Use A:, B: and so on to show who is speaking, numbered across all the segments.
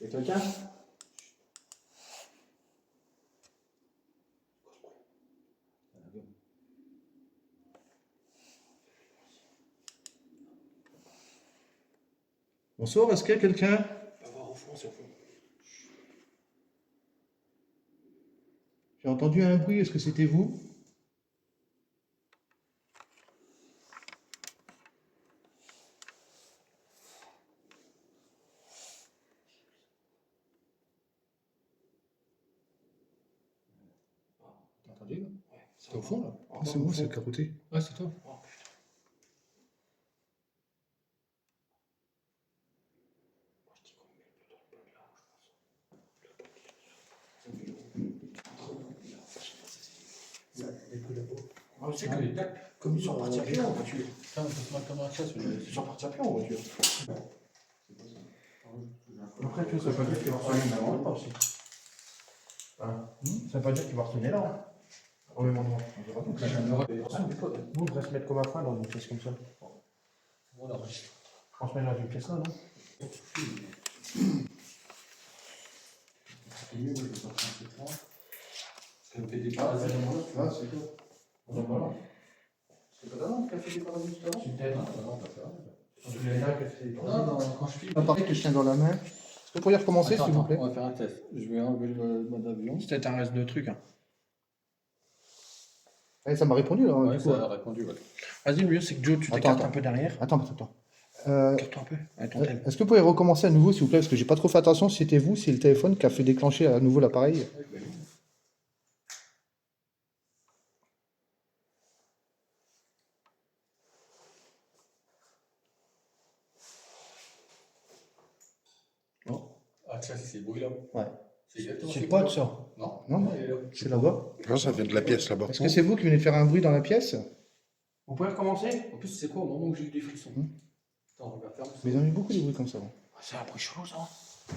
A: Il y a quelqu'un? Bonsoir, est-ce qu'il y a quelqu'un? On va voir au fond, c'est au fond. J'ai entendu un bruit, est-ce que c'était vous? T'as entendu là? Ouais. C'est au fond là? Ah, c'est moi, c'est le capoté. Ah, c'est toi? Oh, ah, je sais que les tacs, comme ils sont partis à pied en voiture. Putain, on peut se mettre comme un chasse. Ils sont partis à pied en voiture. Après, tu sais, ça veut pas dire qu'il va retourner là, pas aussi. Hein? Ça veut pas dire qu'il va retourner là. Au même endroit. Nous, on devrait se mettre comme un frein dans une pièce comme ça. On se met dans une pièce là, non? C'est mieux, je vais sortir un peu de ça. Parce qu'elle fait des parasites. Ah, c'est tout. Voilà. C'est pas d'avant qu'elle fait des parasites tout à l'heure? C'est peut-être, non, pas ça. Non, non, quand je filme. L'appareil que je tiens dans la main. Est-ce que vous pourriez recommencer, s'il vous plaît? On va faire un test. Je vais enlever le mode avion. C'est peut-être un reste de truc. Hein. Eh, ça m'a répondu là. Ouais, du coup, ça a répondu. Ouais. Vas-y, le mieux c'est que Joe, tu t'écartes un peu derrière. Attends. Écarte-toi un peu. Est-ce que vous pouvez recommencer à nouveau, s'il vous plaît? Parce que j'ai pas trop fait attention si c'était vous, si c'est le téléphone qui a fait déclencher à nouveau l'appareil. Non. Ah, ça, c'est bruit-là. Ouais. C'est pas de ça. Non. Non, c'est là-bas.
B: Non, ça vient de la pièce là-bas.
A: Est-ce que c'est vous qui venez de faire un bruit dans la pièce? Vous pouvez recommencer? En plus, c'est quoi au moment où j'ai eu des frissons? Attends, on va faire. Mais ils ont eu beaucoup de bruit comme ça. Ah, c'est un bruit chelou, ça. Vous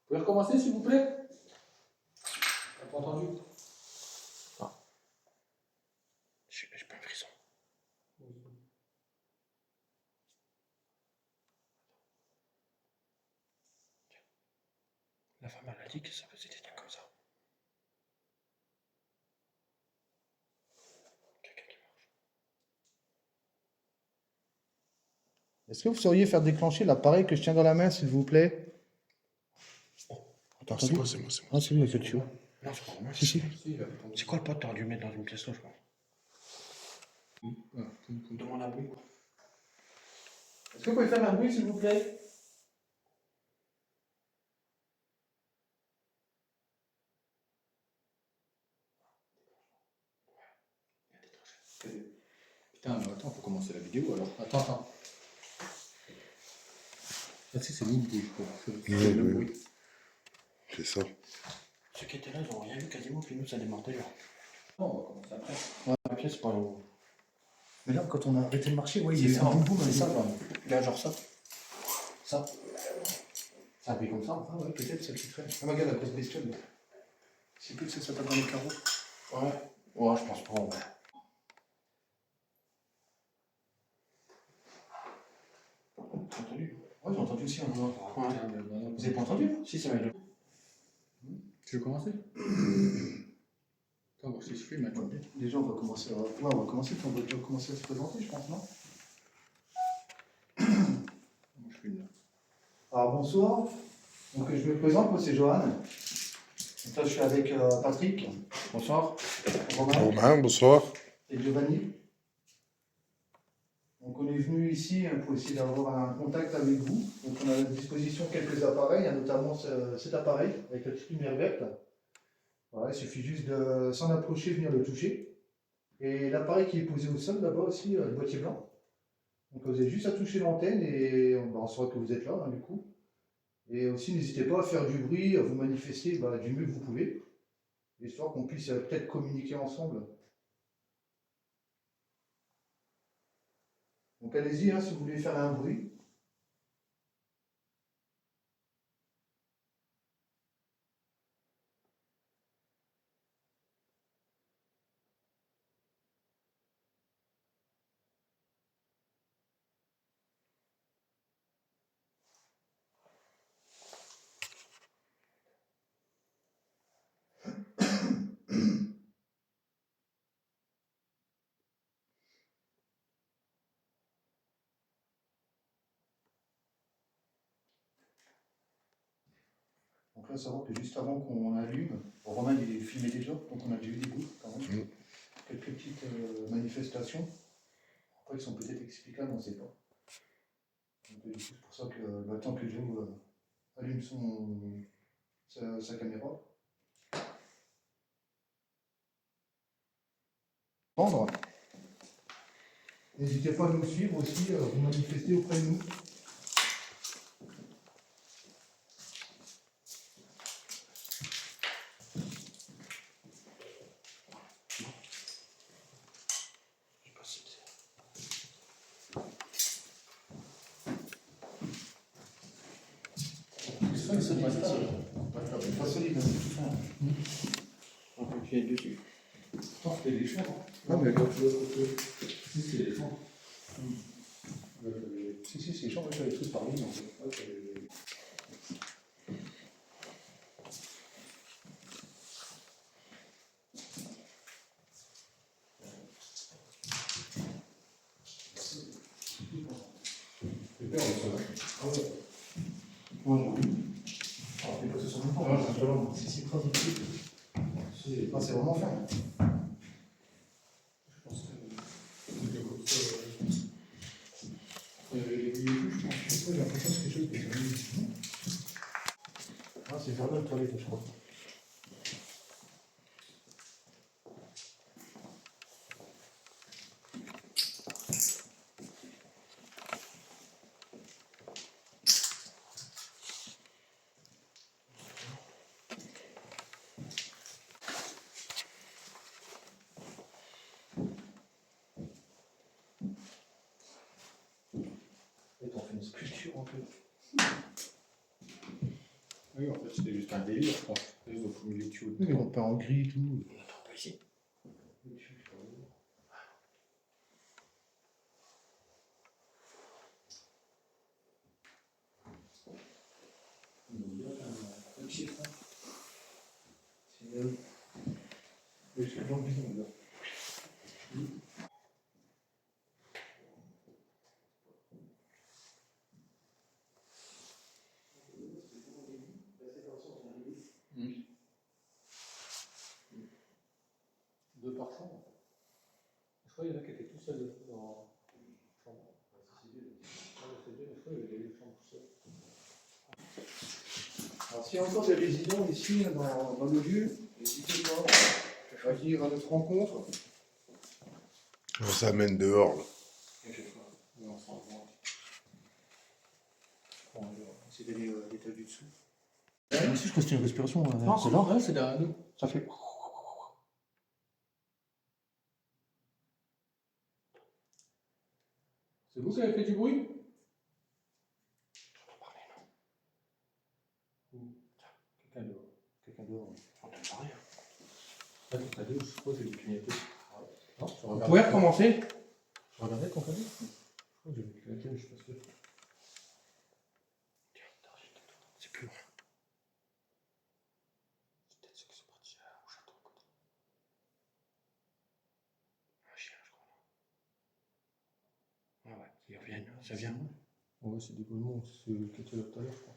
A: pouvez recommencer, s'il vous plaît? T'as pas entendu? Ah. J'ai pas un frisson. La femme, elle a dit que ça faisait des trucs comme ça. Quelqu'un qui marche. Est-ce que vous sauriez faire déclencher l'appareil que je tiens dans la main, s'il vous plaît?
B: Non, c'est moi, c'est moi.
A: Ah, c'est lui avec le tuyau. Non, c'est pas moi. Si. C'est quoi le pote? T'aurais dû le mettre dans une pièce là, je pense. Demande un bruit. Est-ce que vous pouvez faire un bruit, s'il vous plaît? Putain, mais attends, faut commencer la vidéo alors. Attends. Ah, si, c'est nous le bruit, je crois. C'est le bruit.
B: C'est ça.
A: Ceux qui étaient là, ils n'ont rien vu quasiment, puis nous, ça démarre déjà. Non, on va commencer après. Ouais, la pièce, c'est pas là. Mais là, quand on a arrêté de marcher, ouais, il y a eu un boum boum, c'est ça, là, genre ça. Ça. Ça a fait comme ça, enfin, ouais, peut-être ça qui traîne. Ah, ma gueule, la grosse bestiole. C'est plus que ça tape dans les carreaux. Ouais. Ouais, je pense pas, ouais. T'as entendu? Ouais, j'ai entendu aussi un moment. Ouais. Vous avez pas entendu? Si, ça m'a aidé. Tu veux commencer? Attends, voir si je filme maintenant. Déjà, on va commencer à... Ouais, on va commencer, puis on va déjà commencer à se présenter, je pense, non? Moi, je filme là. Alors, bonsoir. Donc, je me présente, moi, c'est Johan. Donc, là, je suis avec Patrick. Bonsoir.
B: Romain, bonsoir.
A: Et Giovanni. Donc, on est venu ici pour essayer d'avoir un contact avec vous. Donc, on a à disposition quelques appareils, notamment cet appareil avec la petite lumière verte. Voilà, il suffit juste de s'en approcher, venir le toucher. Et l'appareil qui est posé au sol là-bas aussi, le boîtier blanc. Donc vous avez juste à toucher l'antenne et on saura que vous êtes là, hein, du coup. Et aussi, n'hésitez pas à faire du bruit, à vous manifester du mieux que vous pouvez, histoire qu'on puisse peut-être communiquer ensemble. Donc allez-y, hein, si vous voulez faire un bruit. Après, à savoir que juste avant qu'on allume, Romain il filmait déjà, donc on a déjà eu des bouts quand même. Quelques petites manifestations. Après, qui sont peut-être explicables, on ne sait pas. Donc, du coup, c'est pour ça que le temps que Joe allume sa caméra. Prendre. N'hésitez pas à nous suivre aussi, vous manifester auprès de nous. C'est pas solide, c'est tout fin.
C: On peut appuyer dessus.
A: Non, c'est des champs.
C: Ah, mais quand tu veux, si c'est les champs.
A: Si, c'est les champs, moi j'avais tous parlé. En fait. C'est vraiment fin.
C: Je pense que l'aiguille et tout, je pense.
A: J'ai l'impression que c'est quelque chose qui est joli. Ah, c'est le jardin de toilette, je crois. Et t'en fais une sculpture en fait.
C: Oui, en fait, c'était juste un délire, je pense. Ils ont foutu les tuyaux
A: Oui, on peint en gris et tout.
C: Attends, pas ici.
A: C'est dans le bison, là.
C: Deux par chambre. Je crois qu'il y en a qui étaient tout seuls dans la chambre. C'est deux, mais je crois qu'il y avait des chambres tout seuls.
A: Alors, s'il y a encore des résidents ici, dans le lieu, n'hésitez pas à venir à notre rencontre.
B: On s'amène dehors, là.
C: Oui, on s'en rend. On va essayer d'aller à l'étage du dessous.
A: Si je crois que c'est une respiration.
C: Non, c'est là, c'est derrière nous.
A: Ça fait.
C: C'est vous qui avez fait du bruit? Quelqu'un dehors.
A: Quelqu'un dehors.
C: J'entends pas rien. Là, ton cadeau, je suppose, c'est du clignoter. Non, je
A: Vous
C: regarde.
A: pouvez recommencer?
C: Je regardais ton cadeau. Je crois que j'ai vu clignoter, mais je suis pas sûr.
B: C'est plus loin.
C: C'est peut-être ceux qui sont partis au château à côté.
B: Un chien, je crois. Ah ouais, ils reviennent, ça vient.
C: Ouais, c'est des golemons, c'est eux qui étaient là tout à l'heure, je pense.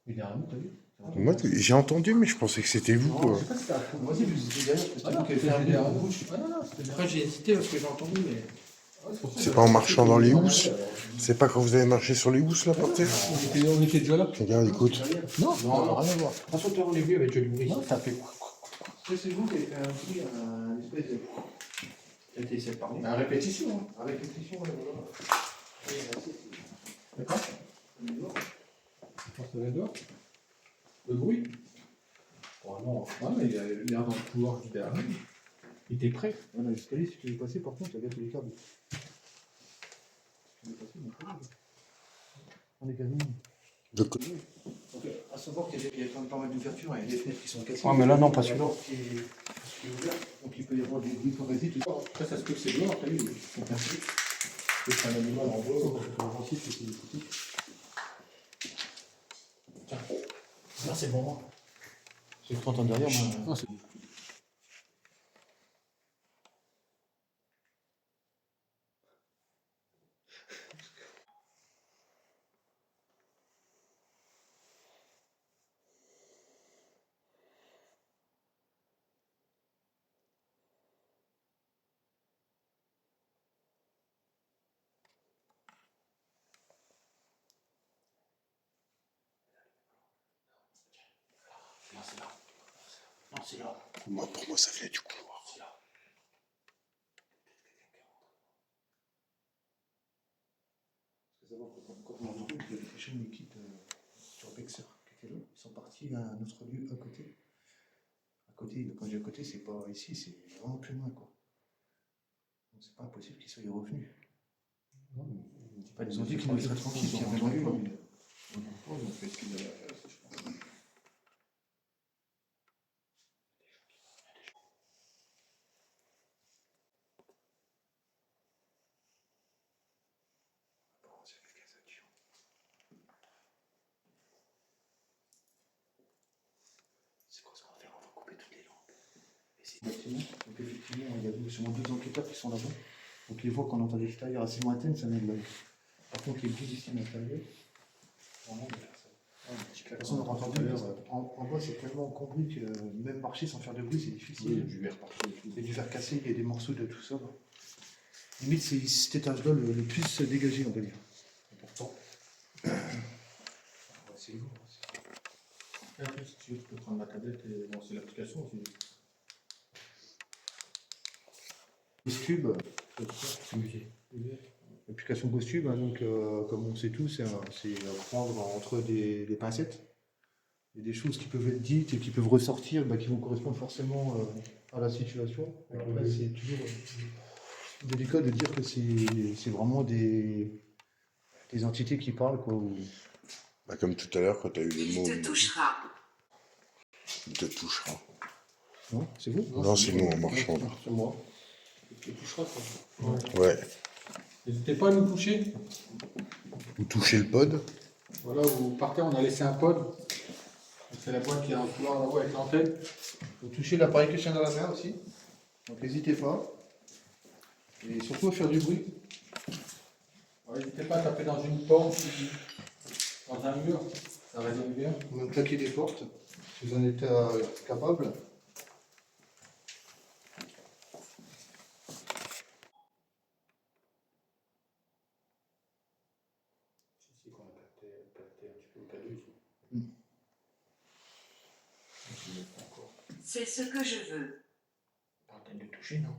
C: Il est derrière nous, t'as vu?
B: Moi, j'ai entendu, mais je pensais que c'était vous, quoi.
C: Je sais pas si c'était à
A: Moi aussi, j'étais derrière, parce que
C: Ah
A: c'était
C: non,
A: vous qui avez fait un bruit en bouche.
C: Ah non, non, c'était derrière.
D: Après, j'ai hésité parce que j'ai entendu, mais.
B: C'est pas en marchant dans les housses. C'est pas quand vous avez marché sur les housses, là, par terre.
C: On était déjà là.
B: Regarde, écoute.
C: Non, non, rien à voir.
D: François Terre, on l'a vu avec Johnny Bruce.
C: Non, ça fait.
A: C'est vous qui avez fait un bruit, un espèce de.
D: J'ai essayé de parler.
A: À répétition, hein. À répétition, ouais, voilà.
C: D'accord. On se met dehors. Le bruit. Oh non, ah, mais il a l'air dans le couloir juste derrière. Il était prêt.
A: Voilà, l'escalier, si tu veux passer, par contre, il y a tous les câbles. Tu veux passer, on est quasiment.
B: De côté.
A: Donc, à savoir qu'il y a quand même pas mal d'ouvertures, il y a des fenêtres qui sont cassées.
D: Ouais, mais là, non, pas celui-là.
A: Qui est ouvert, donc il peut y avoir des bruits parasites, tout ça.
C: Après, ça se peut que c'est dehors, t'as vu? Ils sont cassés. C'est un animal en bois, parce que ton gentil, c'est des petits. Tiens, là, c'est le moment.
D: C'est que tu entends derrière, moi.
C: Ah, c'est
D: c'est là.
B: Moi, pour moi, ça venait du couloir.
D: C'est là.
A: Parce que ça va, quand on a entendu, il y avait des chaînes d'équipe sur Bexer qui étaient là. Ils sont partis à un autre lieu à côté. À côté, quand je dis à côté, c'est pas ici, c'est vraiment plus loin, quoi. Donc c'est pas impossible qu'ils soient revenus.
D: Non, mais il dit pas
A: Ils ont dit qu'ils nous laisseraient tranquilles s'il y avait un lieu.
D: Ils ont fait ce qu'ils avaient à faire, je pense.
A: Bon, c'est le cassation. C'est quoi ça qu'on va faire? On va couper toutes les lampes. Et c'est bâtiment. Donc effectivement, il y a sûrement deux enquêteurs qui sont là-bas. Donc les voix qu'on entend de l'extérieur assez lointaines, ça vient de là. Par contre, les bruits ici à l'intérieur, vraiment, il y a personne. De toute façon, on a entendu, en bas, c'est tellement encombré que même marcher sans faire de bruit, c'est difficile.
D: Il y a du verre partout et tout.
A: Il y a du verre cassé, il y a des morceaux de tout ça. Là. Limite, c'est cet étage-là le plus dégagé, on va dire. Et pourtant, c'est lourd.
D: Et après, si tu veux, tu peux prendre ma tablette et lancer l'application aussi.
A: GhostTube,
D: C'est musée.
A: l'application GhostTube, hein, donc, comme on sait tous, c'est à prendre entre des pincettes. Il y a des choses qui peuvent être dites et qui peuvent ressortir, bah, qui vont correspondre forcément à la situation. Après, c'est toujours délicat de dire que c'est vraiment des entités qui parlent, quoi.
B: Bah, comme tout à l'heure, quand tu as eu les mots.
E: Il te touchera.
B: Il te touchera.
A: Non, c'est vous?
B: Non, c'est nous en marchant là.
D: C'est moi. Tu toucheras ça.
B: Ouais.
D: N'hésitez pas à nous toucher.
B: Vous touchez le pod.
D: Voilà, vous partez, on a laissé un pod. C'est la boîte qui est dans le couloir là-haut avec l'antenne.
A: Vous touchez l'appareil que je tiens dans la main aussi. Donc n'hésitez pas. Et surtout à faire du bruit.
D: N'hésitez pas à taper dans une porte ou dans un mur. Ça résonne bien.
A: Ou même claquer des portes, si vous en êtes capable.
D: Ici qu'on a capté un petit peu le cadeau ici. Encore.
E: C'est ce que je veux.
D: Pas la peine de toucher, non?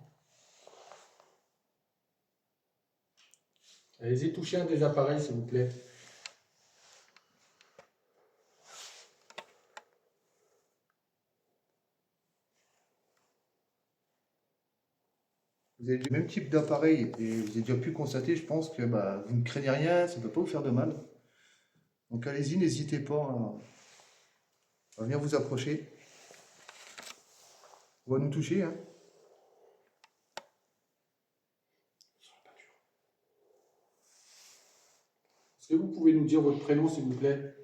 D: Allez-y, touchez un des appareils, s'il vous plaît.
A: Vous avez le même type d'appareil et vous avez déjà pu constater, je pense, que bah, vous ne craignez rien, ça ne peut pas vous faire de mal. Donc allez-y, n'hésitez pas à venir vous approcher. On va nous toucher. Hein.
D: Est-ce que vous pouvez nous dire votre prénom, s'il vous plaît?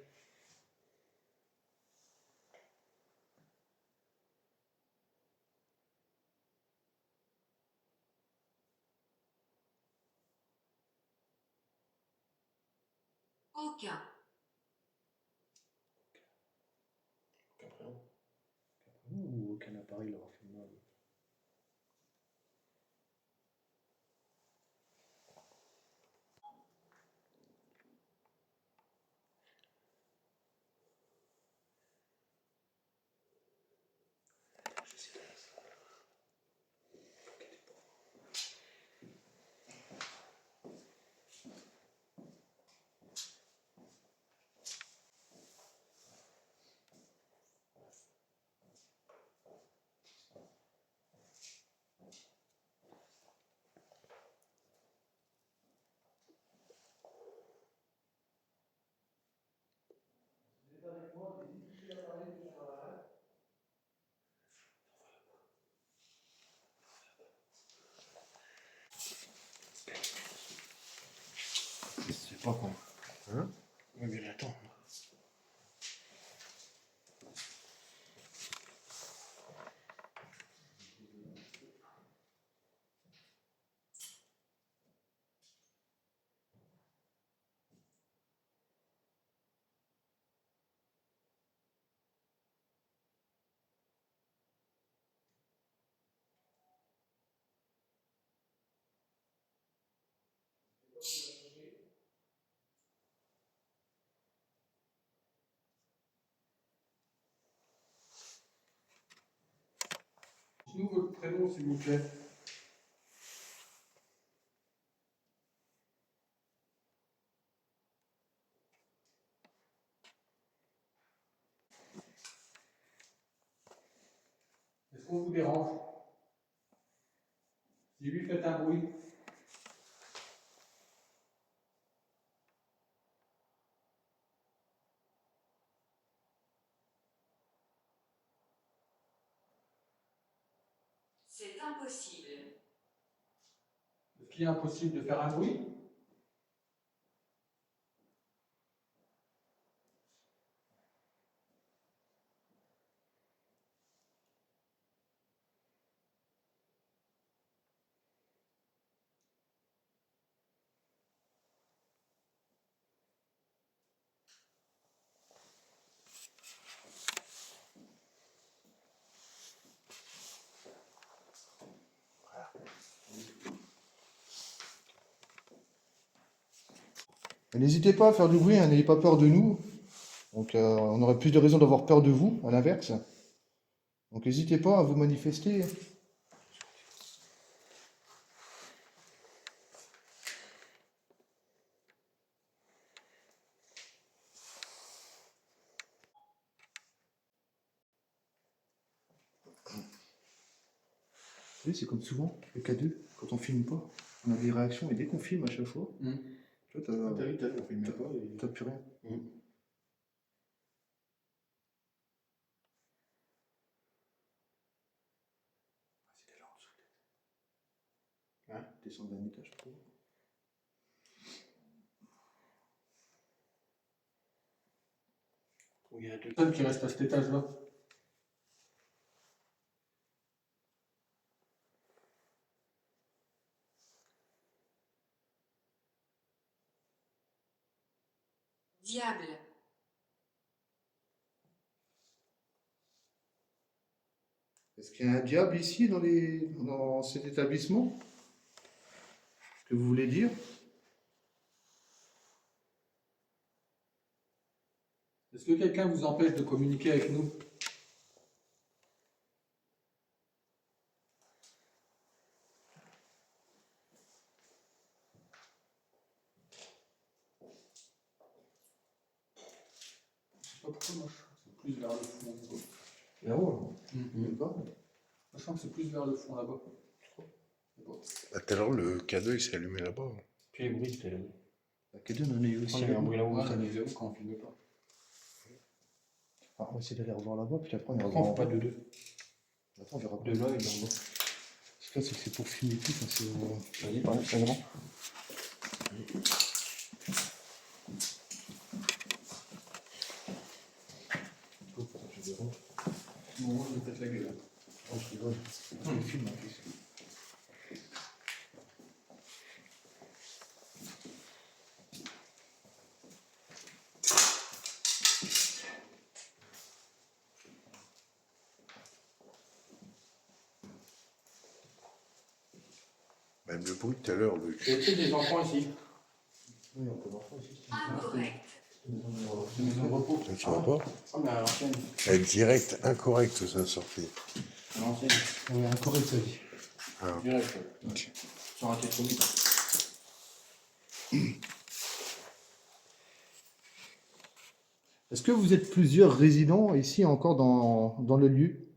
E: Aucun.
D: Aucun prénom.
A: Ou aucun appareil leur a fait mal.
B: C'est pas con. Hein?
D: Oui, mais attends. Dites-nous votre prénom, s'il vous plaît. Est-ce qu'on vous dérange? Si oui, faites un bruit.
E: C'est impossible.
D: Est-ce qu'il est impossible de faire un bruit?
A: Et n'hésitez pas à faire du bruit, hein, n'ayez pas peur de nous. Donc on aurait plus de raisons d'avoir peur de vous, à l'inverse. Donc n'hésitez pas à vous manifester. Vous savez, c'est comme souvent, le K2, quand on filme pas, on a des réactions et dès qu'on filme à chaque fois, tu vois,
C: T'as vu, on filmait pas.
A: t'as plus rien. C'était là en dessous.
C: Hein?
A: Descendre d'un étage trop.
C: Il y a deux.
D: Personne qui reste à cet étage-là.
E: Diable.
A: Est-ce qu'il y a un diable ici dans cet établissement? Que vous voulez dire?
D: Est-ce que quelqu'un vous empêche de communiquer avec nous? Je sais pas pourquoi moi c'est plus vers le fond.
A: Là-haut.
D: Moi je sens que c'est plus vers le fond là-bas.
B: À tout à l'heure, le K2 il s'est allumé là-bas.
C: Puis les bruits, c'était là.
A: K2, on en a eu aussi.
C: Il y avait un bruit là-haut.
D: Ouais, on est zéro quand on filme pas.
A: Ah, on va essayer d'aller revoir là-bas, puis après on ira
C: Après, on
A: voir
C: fait
A: en
C: pas
A: bas.
C: de deux.
A: Après, on verra
C: De là et d'en bas.
A: Parce que là, c'est pour filmer tout. Enfin, c'est,
C: Vas-y, par exemple, c'est grand.
D: Bon, je vais peut-être la gueule.
A: Oh, je rigole. C'est le film en plus.
B: Même le bruit tout à l'heure, le
C: Il y a peut-être des enfants ici.
A: Oui, on peut voir ça aussi.
E: Incorrect.
C: C'est une maison de repos.
B: tu vois pas?
C: Ah, mais à l'ancienne.
B: Elle est direct, incorrect ça sortie.
C: À l'ancienne.
A: Oui, incorrect, ça dit.
C: Direct. Sur un téléphone.
A: Est-ce que vous êtes plusieurs résidents ici encore dans le lieu?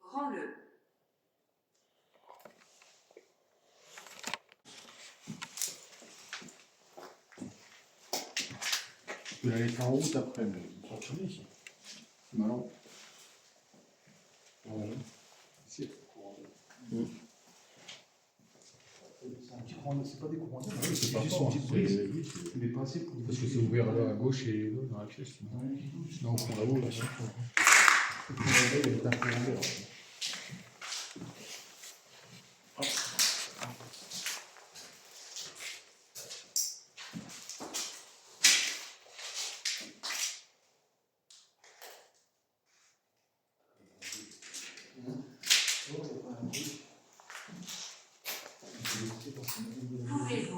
E: Rends-le.
C: Il allait faire en route après, mais ils sont tournés ici.
D: C'est malin.
C: Ouais.
D: C'est
A: C'est un petit courant, c'est pas des courants d'air,
C: Oui,
A: c'est
C: pas
A: juste
C: fort,
A: une petite
C: c'est-
A: brise.
C: oui, c'est-
A: Il est pas assez pour.
D: Parce que c'est ouvert là à gauche et là dans la pièce.
C: Non, au fond là-haut, là, c'est il est un peu en l'air.
E: Pouvez-vous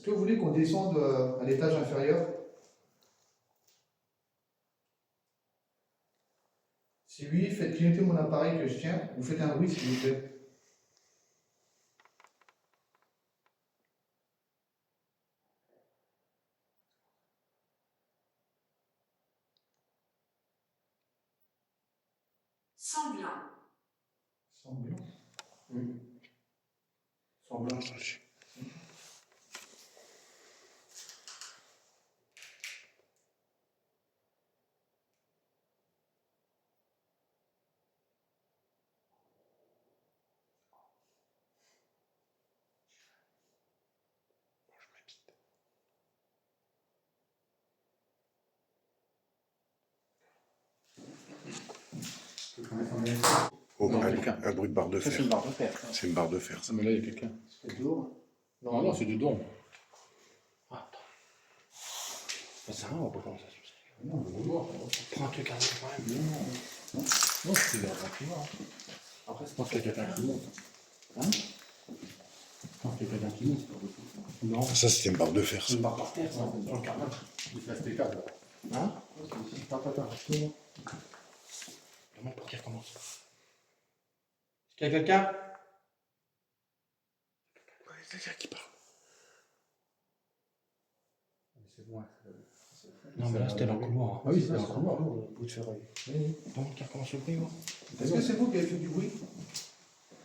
A: Est-ce que vous voulez qu'on descende à l'étage inférieur? Si oui, faites clignoter mon appareil que je tiens. Vous faites un bruit s'il vous plaît.
E: Semblant.
A: Semblant.
D: Semblant.
B: Oh,
D: Non,
B: un,
D: quelqu'un.
B: un bruit de barre de
C: Ça, c'est
B: fer.
C: une barre de fer.
B: C'est une barre de fer, ça.
D: Mais là, il y a quelqu'un.
A: C'est dehors.
D: Non, non, c'est du don.
C: Ah, attends. Ça sert à rien, on va pas commencer à se poser.
D: Non, on va voir.
C: Prends un truc à quand même.
D: Non, c'est vers tranquillement.
C: Après, c'est
D: Je pense qu'il y a quelqu'un qui monte.
C: Hein?
D: Je pense qu'il y a quelqu'un qui monte, c'est pas possible.
C: Non,
B: Ça, c'était une barre de fer,
C: c'est
B: ça.
C: une barre par terre, ça, dans le carrelage.
D: Il se laisse les câbles.
C: Hein?
D: Attends, reste-moi.
C: Demande pour qu'il recommence. Est-ce qu'il y a quelqu'un?
B: Ouais, quelqu'un qui parle.
D: C'est loin.
C: Non, mais là, c'était dans le couloir.
D: Ah oui, c'était dans le couloir.
C: Bout de ferraille. Demande qu'il recommence le bruit, moi.
A: Est-ce que c'est vous qui avez fait du bruit?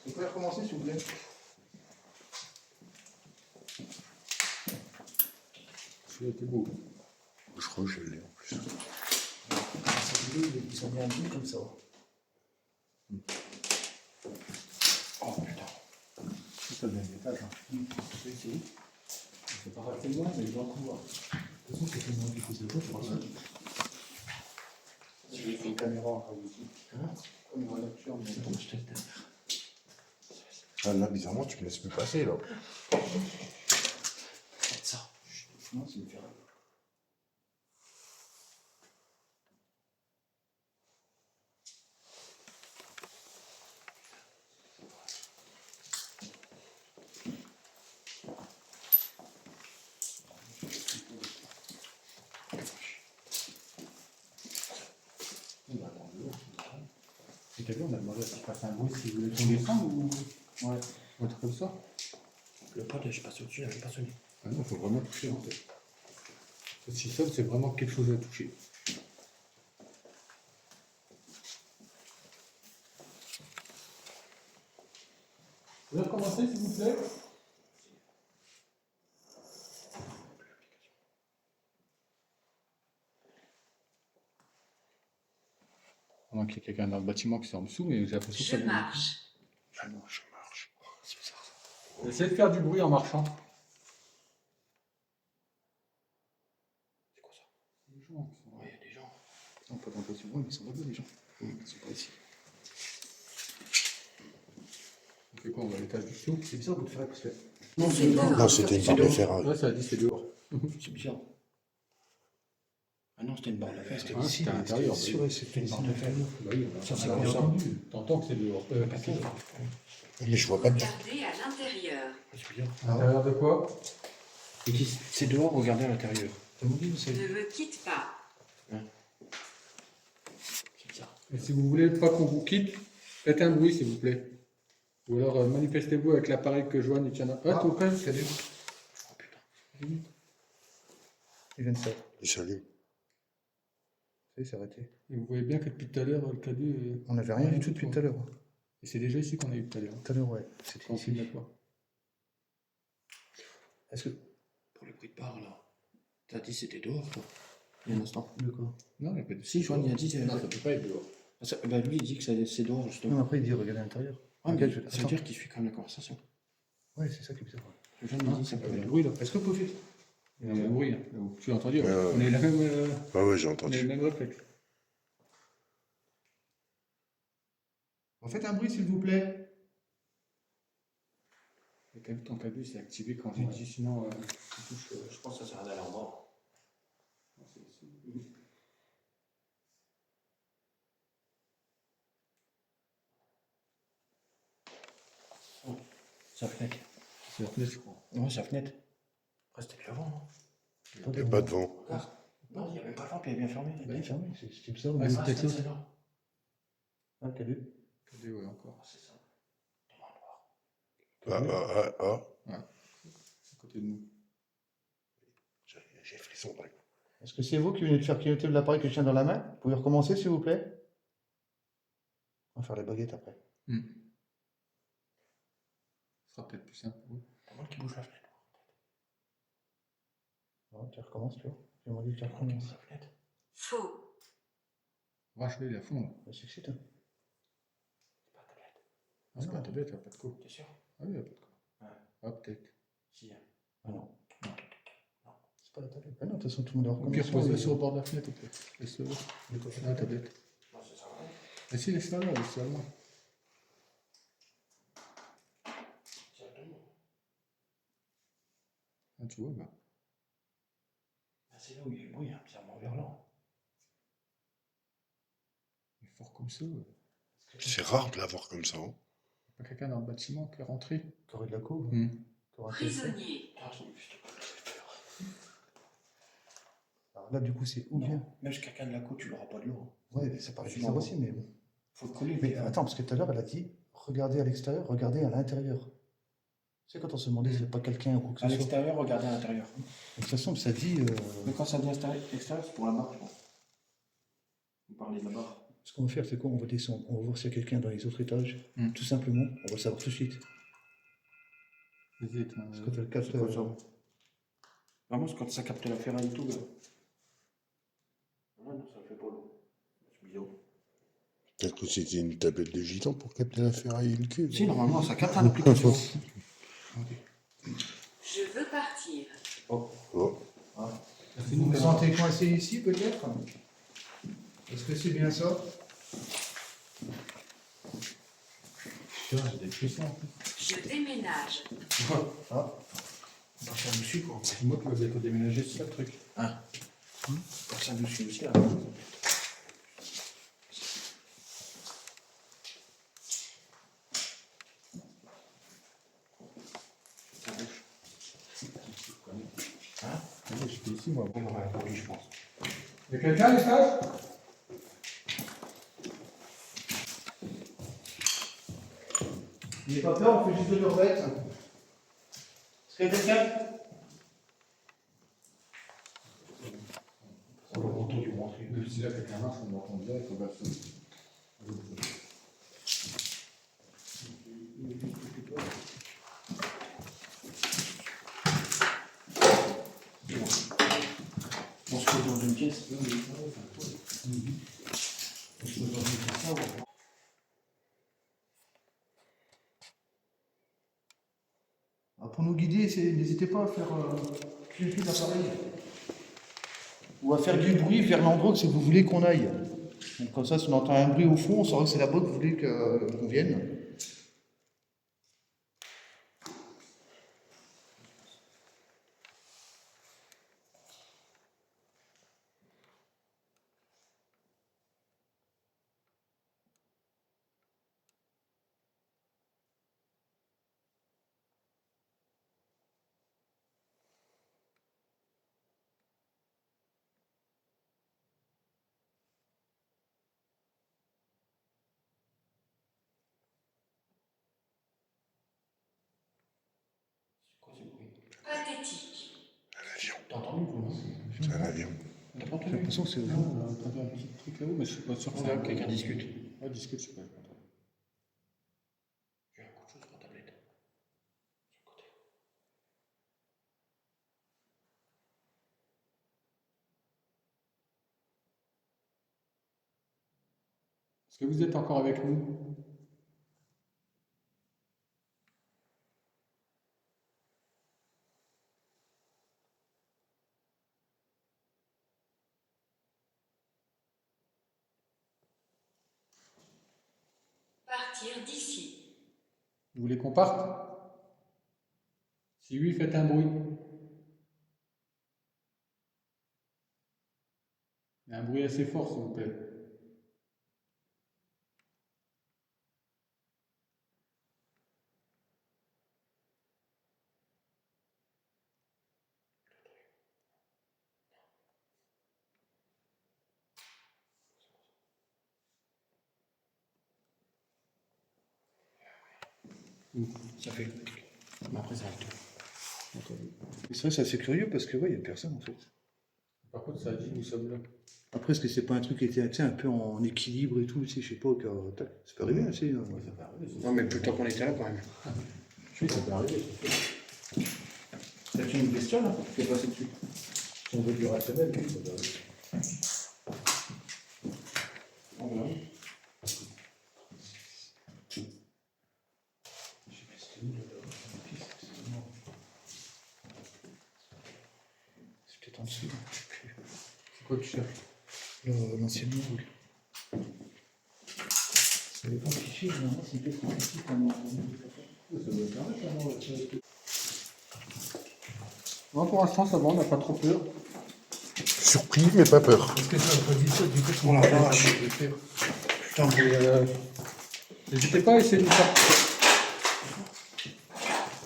A: Vous pouvez recommencer s'il vous plaît?
D: Celui-là était beau.
B: Je crois que je l'ai en plus.
C: Ils sont bien mis comme ça. Oh putain.
D: C'est le même étage. C'est pas resté loin, mais dans le couloir.
C: De toute façon, c'est moi qui faisais le je pense.
D: J'ai fait une caméra ici.
C: Hein?
D: Caméra lecture, mais
C: Attends, je te le
B: Ah, là, bizarrement, tu me laisses plus passer, là.
C: Faites ça.
A: Non, c'est une ferraille.
D: Et t'as vu, on a demandé à ce qu'il fasse un bruit s'il voulait qu'on descende ou. Ouais, un truc comme ça.
C: Le pote, je passe au-dessus, il n'avait pas sonné.
D: Ah non, il faut vraiment toucher en fait. Si sonne, c'est vraiment quelque chose à toucher. Vous pouvez recommencer s'il vous plaît? Pendant qu'il y a quelqu'un dans le bâtiment qui est en dessous, mais j'ai l'impression que
E: Je
D: ça bouge.
E: marche.
B: Je marche. Oh, c'est bizarre, ça.
D: Essayez de faire du bruit en marchant.
C: C'est quoi ça?
D: Des gens qui sont
C: Ouais, il y a des gens.
A: Non, pas d'impression. Oui, mais ils sont là-bas les gens. Ils sont pas ici.
D: On fait quoi? On va à l'étage du dessous?
A: C'est bizarre, vous de ferraille parce que.
C: Non,
E: c'est dehors.
B: Non, c'était une barre de fer.
D: Ouais, ça a dit c'est dehors.
C: C'est bizarre. Ah non, c'était une barre de fer.
D: Ah, c'était à l'intérieur.
A: C'était
C: une barre de fer.
D: Bah oui,
C: Ça, c'est
D: on a
C: comme ça.
D: entendu. T'entends que c'est dehors.
B: Mais je vois pas de.
E: Regardez à l'intérieur.
C: C'est bizarre.
D: À l'intérieur de quoi?
C: Il dit c'est dehors, regardez à l'intérieur.
A: T'as mobile ou c'est.
E: Ne me quitte pas.
C: C'est bizarre.
D: Et si vous voulez pas qu'on vous quitte, faites un bruit s'il vous plaît. Ou alors manifestez-vous avec l'appareil que Joanne tient. Ah, ton frère?
A: Salut.
C: Oh putain.
A: Il vient de ça.
B: Il s'allume.
A: Ça y est, c'est arrêté.
D: Et vous voyez bien que depuis tout à l'heure, le cadet.
A: On n'avait rien du tout depuis tout à l'heure.
D: Et c'est déjà ici qu'on a eu tout à l'heure.
A: Tout à l'heure, ouais. C'était
D: Quand on
A: ici.
D: filme quoi.
A: Est-ce que.
C: Pour le bruit de barre, là. T'as dit c'était dehors, toi? Il y a un instant.
A: De quoi?
D: Non, il n'y a pas de.
C: Si, Joanne, il a dit.
D: Non, ça peut pas être dehors.
C: Bah, lui, il dit que c'est dehors,
A: Non,
C: justement.
A: mais après, il dit regardez à l'intérieur.
C: Ouais,
A: Ok,
C: mais
A: je vais-
C: ça veut
A: attends.
C: dire qu'il suit quand même la conversation.
A: Ouais, c'est ça qui est bizarre.
C: Joanne, il
D: Non,
C: dit ça
D: ça
C: peut
D: peut
C: être
D: être
C: dehors.
D: bruit là.
A: Est-ce que vous pouvez.
D: Il y a un bruit. Hein. Tu l'as entendu?
B: Ouais, ouais.
D: On est la même.
B: Ah ouais, j'ai
D: On a
B: entendu.
D: le même réflexe.
A: Faites un bruit, s'il vous plaît.
D: Et t'as vu ton cadet, c'est activé quand j'ai dit sinon. Tu touches.
C: Je pense que ça sert à d'aller en bas. Sa fenêtre.
D: C'est la fenêtre, je crois.
C: Ouais, sa fenêtre.
F: Après, c'était plus avant.
B: Il n'y a pas de vent.
F: Non, il n'y avait pas de vent, puis elle est bien fermée.
A: Il est fermé, c'est bizarre.
D: Ah,
A: mais
D: c'est peut-être
A: peut-être
D: l'autre.
A: Ah, quel est
D: Regardez, ouais, encore.
F: C'est ça.
D: À côté de nous.
B: J'ai frisson.
A: Est-ce que c'est vous qui venez de faire clignoter l'appareil que je tiens dans la main? Vous pouvez recommencer, s'il vous plaît? On va faire les baguettes après.
D: Ce sera peut-être plus simple pour vous.
F: C'est moi qui bouge la fenêtre.
A: Non, tu recommences, tu vois. J'ai demandé que tu
F: C'est moi qui bouge
A: recommences.
F: la fenêtre.
E: Faux.
D: Rachelez la fond là.
A: Bah, c'est excité.
F: C'est pas la tablette.
D: Ah, c'est pas la tablette, il n'y a pas de co.
F: T'es sûr?
D: Ah oui, il n'y a pas de co.
F: Ouais.
D: Ah, peut-être.
F: Si.
A: Ah non. C'est pas la tablette. Ah non, de toute façon, tout le monde a
D: Au pire,
A: recommencé.
D: posez-le sur le bord de la fenêtre, peut-être. Laisse-le. La tablette.
F: Non, c'est ça. Ouais.
D: Mais si, laisse-la là, laisse-la là.
F: Directement.
D: Ah, tu vois, bah.
F: Ah, c'est là où il y a eu le bruit, hein, bizarrement verlan.
D: Il est fort comme ça. Ouais.
B: C'est rare de l'avoir comme ça. Hein.
D: Pas quelqu'un dans le bâtiment qui est rentré.
A: Corée de la couve.
E: Prisonnier.
F: Ah, je juste pas, j'ai peur.
A: Alors là, du coup, c'est où bien?
F: Non, même si quelqu'un de la côte, tu l'auras pas de l'eau.
A: Ouais, mais ça paraît
F: Tu
A: bizarre
F: l'en-
A: aussi, mais bon.
F: Faut le coller.
A: Mais attends, parce que tout à l'heure, elle a dit regardez à l'extérieur, regardez à l'intérieur. Tu sais, quand on se demandait s'il n'y a pas quelqu'un ou quoi que
F: À
A: ce soit.
F: l'extérieur, regardez à l'intérieur.
A: De toute façon, ça dit.
F: Mais quand ça dit extérieur, c'est pour la barre, je pense. Vous parlez de la barre.
A: Ce qu'on va faire, c'est quoi? On va descendre, on va voir s'il y a quelqu'un dans les autres étages. Tout simplement, on va le savoir tout de suite.
D: Vas-y, éteins.
A: Parce que tu as le capte.
F: C'est quoi ça? Vraiment, c'est quand ça capte la ferraille et tout. Là. Ah non, ça le fait pas l'eau. C'est bizarre.
B: Peut-être que c'était une tablette de gitan pour capter la ferraille et le cul.
F: Si, normalement, ça capte en application.
E: Je veux partir.
B: Oh.
A: Vous vous sentez coincé ici, peut-être? Est-ce que c'est bien ça?
D: Putain, j'ai des frissons. En plus.
E: Je déménage.
A: Ah,
F: Passer dessus, quoi.
D: C'est moi qui vais bientôt déménager, c'est ça le truc.
F: Hein? Passer dessus aussi, là. Ça bouge. Hein?
D: Oui, j'étais ici, moi.
F: On aurait attendu, je pense.
D: Il y a quelqu'un à l'étage?
A: n'ayez pas peur, on fait juste de l'urbex. Est-ce qu'il y a quelqu'un?
F: On aurait entendu rentrer.
D: Depuis si là, quelqu'un marche, on l'entend direct, on va se...
F: On se pose dans une pièce.
A: Pour nous guider, n'hésitez pas à faire clignoter l'appareil. Ou à faire du bruit vers l'endroit que vous voulez qu'on aille. Donc, comme ça, si on entend un bruit au fond, on saura que c'est là-bas que vous voulez qu'on vienne.
F: Quoi ce bruit?
E: Pathétique.
F: T'as entendu quoi?
B: C'est un avion.
F: T'as pas
A: J'ai
F: entendu?
A: l'impression que c'est au
D: Non,
A: fond.
D: on a entendu un petit truc là-haut, mais je suis pas sûr que
F: Ouais, quelqu'un discute.
D: Ouais, discute, je sais pas.
F: J'ai un coup de chose sur la tablette. Sur le côté.
D: Est-ce que vous êtes encore avec nous?
E: Partir d'ici.
D: Vous voulez qu'on parte? Si oui, faites un bruit. Et un bruit assez fort, s'il vous plaît.
F: Ça fait. Mais après, ça va tout.
A: Et ça, c'est assez curieux parce que, ouais, il n'y a personne en fait.
D: Par contre, ça dit nous sommes là.
A: Après, est-ce que c'est pas un truc qui était tu sais, un peu en équilibre et tout, tu sais, je sais pas, tac, ça peut arriver, tu sais.
F: Non, mais plus tôt qu'on était là quand même.
C: Oui, ça peut arriver.
F: T'as tué une bestiole là qui est passée dessus.
C: Si on veut du rationnel, oui, ça peut arriver.
F: Oh, ben oui.
A: C'est peut-être en dessous.
D: C'est quoi que tu cherches?
A: L'ancienne morgue.
F: C'est les fichiers, généralement, c'est peut-être un fichier comme
C: Ça doit être un rationnel.
D: Non, pour l'instant, ça va, on n'a pas trop peur.
B: Surpris, mais pas peur.
A: Est-ce que ça a dit ça du coup
F: Oh la vache. Putain,
D: N'hésitez pas à essayer de faire.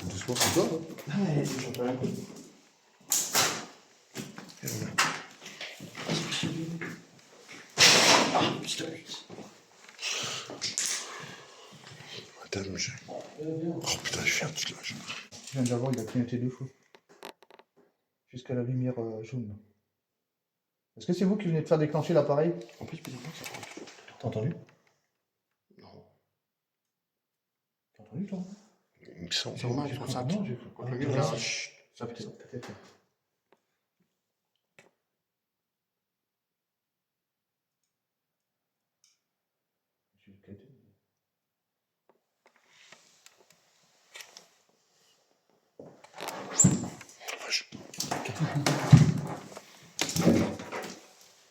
B: Doucement, c'est toi.
F: ah, ouais, j'en peux rien. Ah, putain.
B: Attends, oh putain, je fais un petit lâche.
A: Je viens de l'avoir, il a clignoté 2 fois. Jusqu'à la lumière jaune. Est-ce que c'est vous qui venez de faire déclencher l'appareil?
F: En plus, bizarrement, ça prend.
A: T'as entendu?
F: Non.
A: T'as entendu toi?
B: Il me semble.
F: C'est normal,
A: J'ai
F: ils font
A: cru-
F: ça.
A: non, j'ai cru-
F: Quand le
A: Ah,
F: gars,
A: ah,
F: là, chut, ça fait ça.
A: peut-être. J'ai éclaté.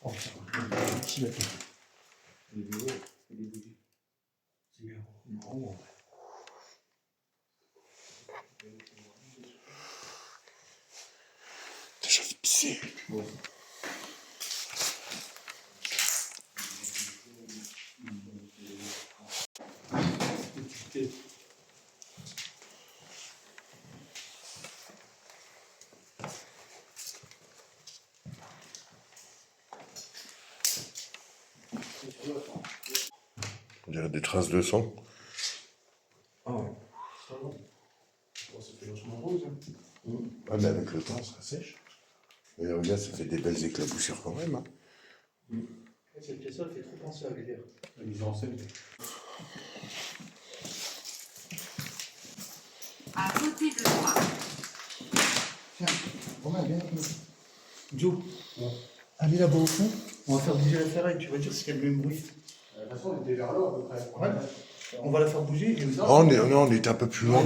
F: Oh, ça va. Qui l'a fait?
C: Les bureaux et les bougies.
F: C'est bien. Non.
B: Déjà fait pisser. On dirait des traces de sang.
F: Ah ouais.
C: Bon, ça fait vachement rose. Hein.
B: Ah, mais avec le temps, ça sèche. Mais regarde, ça fait des belles éclaboussures quand même. Hein.
A: Cette pièce-là fait trop penser à l'hiver.
C: La mise en scène.
E: À côté de toi.
A: Tiens, Romain, viens avec nous. Joe, allez là-bas au fond, on va faire bouger la ferraille, tu vas dire s'il y a le même bruit.
C: De toute façon, on était vers là à peu près.
A: Ouais. On va la faire bouger et vous
B: Oh, non, on était un peu plus loin.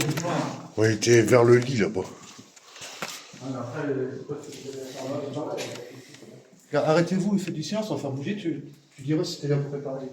B: On était vers le lit là-bas.
A: Arrêtez-vous et faites du silence, on va faire bouger, tu diras si t'es là pour préparer.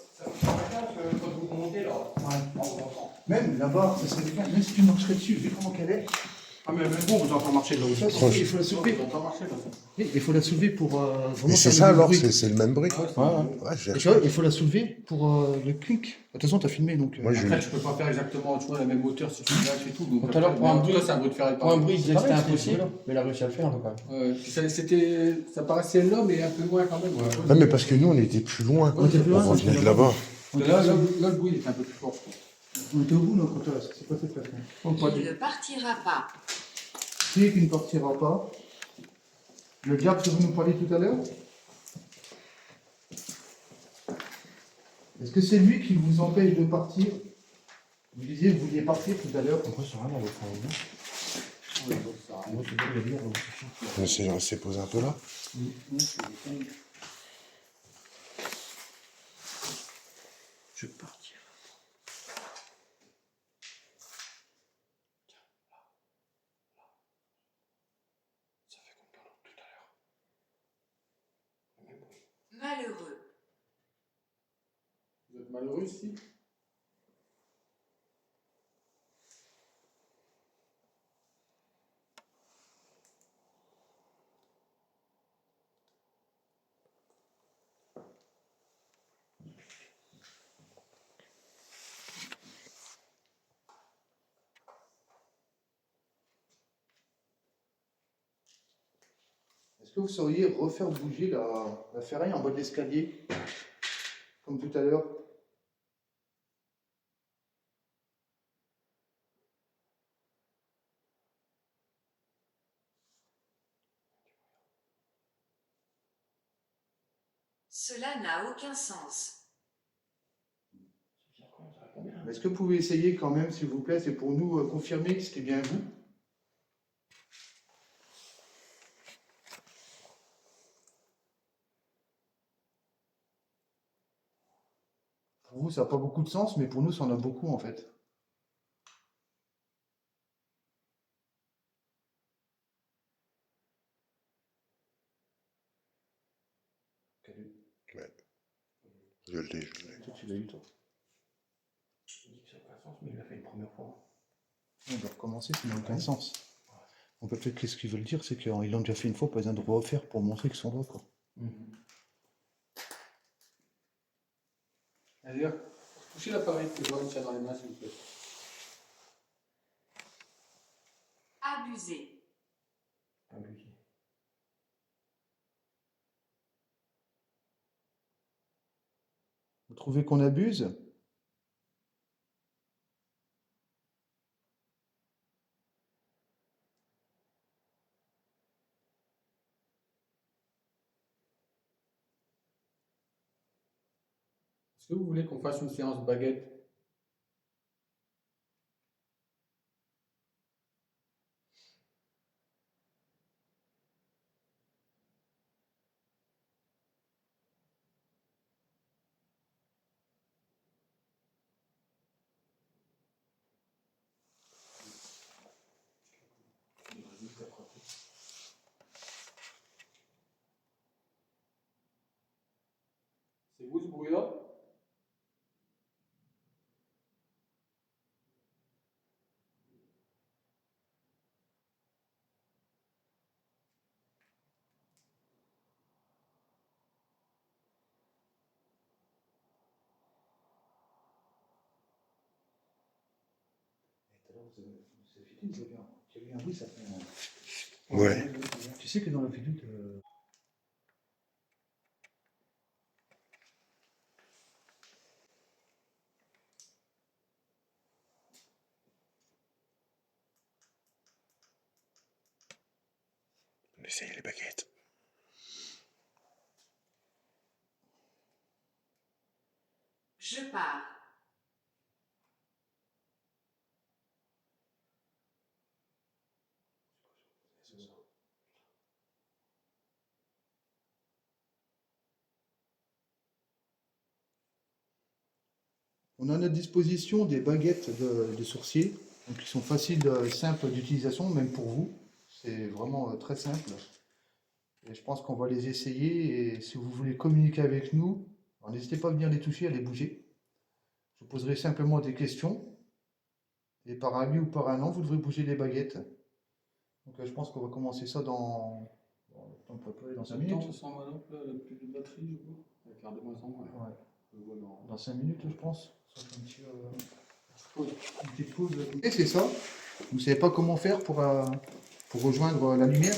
F: Quand vous montez là, on vous entend.
A: Même là-bas, ça serait bien, même si tu marcherais dessus, vu comment qu'elle est,
F: Ah, mais même bon, vous entend marcher de là où
A: ça,
B: Proche.
A: il faut la soulever.
F: Vous entend marcher là.
A: Oui, il faut la soulever pour vraiment
B: Mais c'est
A: faire
B: ça
A: le
B: alors,
A: bruit.
B: c'est le même bruit.
A: Ouais, ouais.
B: Ouais, j'ai-
A: Et tu vois, il faut la soulever pour le clic. De toute façon, t'as filmé donc.
B: Moi,
D: Après, tu peux pas faire exactement tu vois, la même hauteur si tu lâches et tout. Donc,
F: Tout à l'heure, pour un bruit,
D: c'est un bruit de faire
F: Pour un bruit, il disait que c'était
A: pareil,
F: impossible,
A: voilà.
F: mais il a réussi à le faire quand même.
D: Puis ça paraissait là, mais un peu loin quand même.
B: Ouais, mais parce que nous, on était plus loin.
A: On était plus loin,
B: On
A: parce
B: venait
A: que
B: de là-bas.
D: Là, le bruit il est un peu plus fort.
A: On était au bout, notre côté, c'est pas cette place.
E: Il ne partira pas.
A: Qui ne partira pas. Le diable que vous nous parliez tout à l'heure. Est-ce que c'est lui qui vous empêche de partir? Vous disiez que vous vouliez partir tout à l'heure.
F: Après, c'est rien à votre avis. Moi, je peux le dire.
B: On essaie de rester posé un peu là.
F: Je vais partir. Ça fait comme dans tout à l'heure.
E: Malheureux.
D: Vous êtes malheureux ici.
A: Est-ce que vous sauriez refaire bouger la ferraille en bas de l'escalier, comme tout à l'heure?
E: Cela n'a aucun sens.
F: Ça répond bien.
A: Est-ce que vous pouvez essayer quand même, s'il vous plaît? C'est pour nous confirmer que c'était bien vous. Pour vous, ça n'a pas beaucoup de sens, mais pour nous, ça en a beaucoup en fait.
B: Ouais. Je l'ai, je l'ai.
A: Toi, tu l'as eu, toi.
F: Je dis que ça n'a aucun sens, mais il l'a fait une première fois.
A: On va recommencer, ça n'a aucun sens. On peut peut-être que ce qu'ils veulent dire, c'est qu'ils l'ont déjà fait une fois, pas besoin de refaire pour montrer qu'ils sont droits, quoi.
D: D'ailleurs, touchez l'appareil que je vois ça dans les mains, s'il vous plaît.
E: Abusé.
F: Abusé.
A: Vous trouvez qu'on abuse?
D: Est-ce que vous voulez qu'on fasse une séance baguette? C'est vous ce bruit-là?
A: J'ai vu un bruit, ça fait un...
B: Ouais.
A: Tu sais que dans la vidéo de...
B: On essaye les baguettes.
E: Je pars.
A: On a à notre disposition des baguettes de sourcier, donc qui sont faciles, simples d'utilisation, même pour vous. C'est vraiment très simple. Et je pense qu'on va les essayer. Et si vous voulez communiquer avec nous, alors n'hésitez pas à venir les toucher, à les bouger. Je vous poserai simplement des questions. Et par un oui ou par un non, vous devrez bouger les baguettes. Donc je pense qu'on va commencer ça dans 5 minutes.
D: Sans maintenant que là, elle n'a plus de batterie, je vois. Elle garde de moins en moins.
A: Ouais.
D: Je vois
A: Dans 5 minutes, je pense. Ça fait
D: Pause.
A: une petite pause. Et c'est ça. Vous ne savez pas comment faire pour rejoindre la lumière.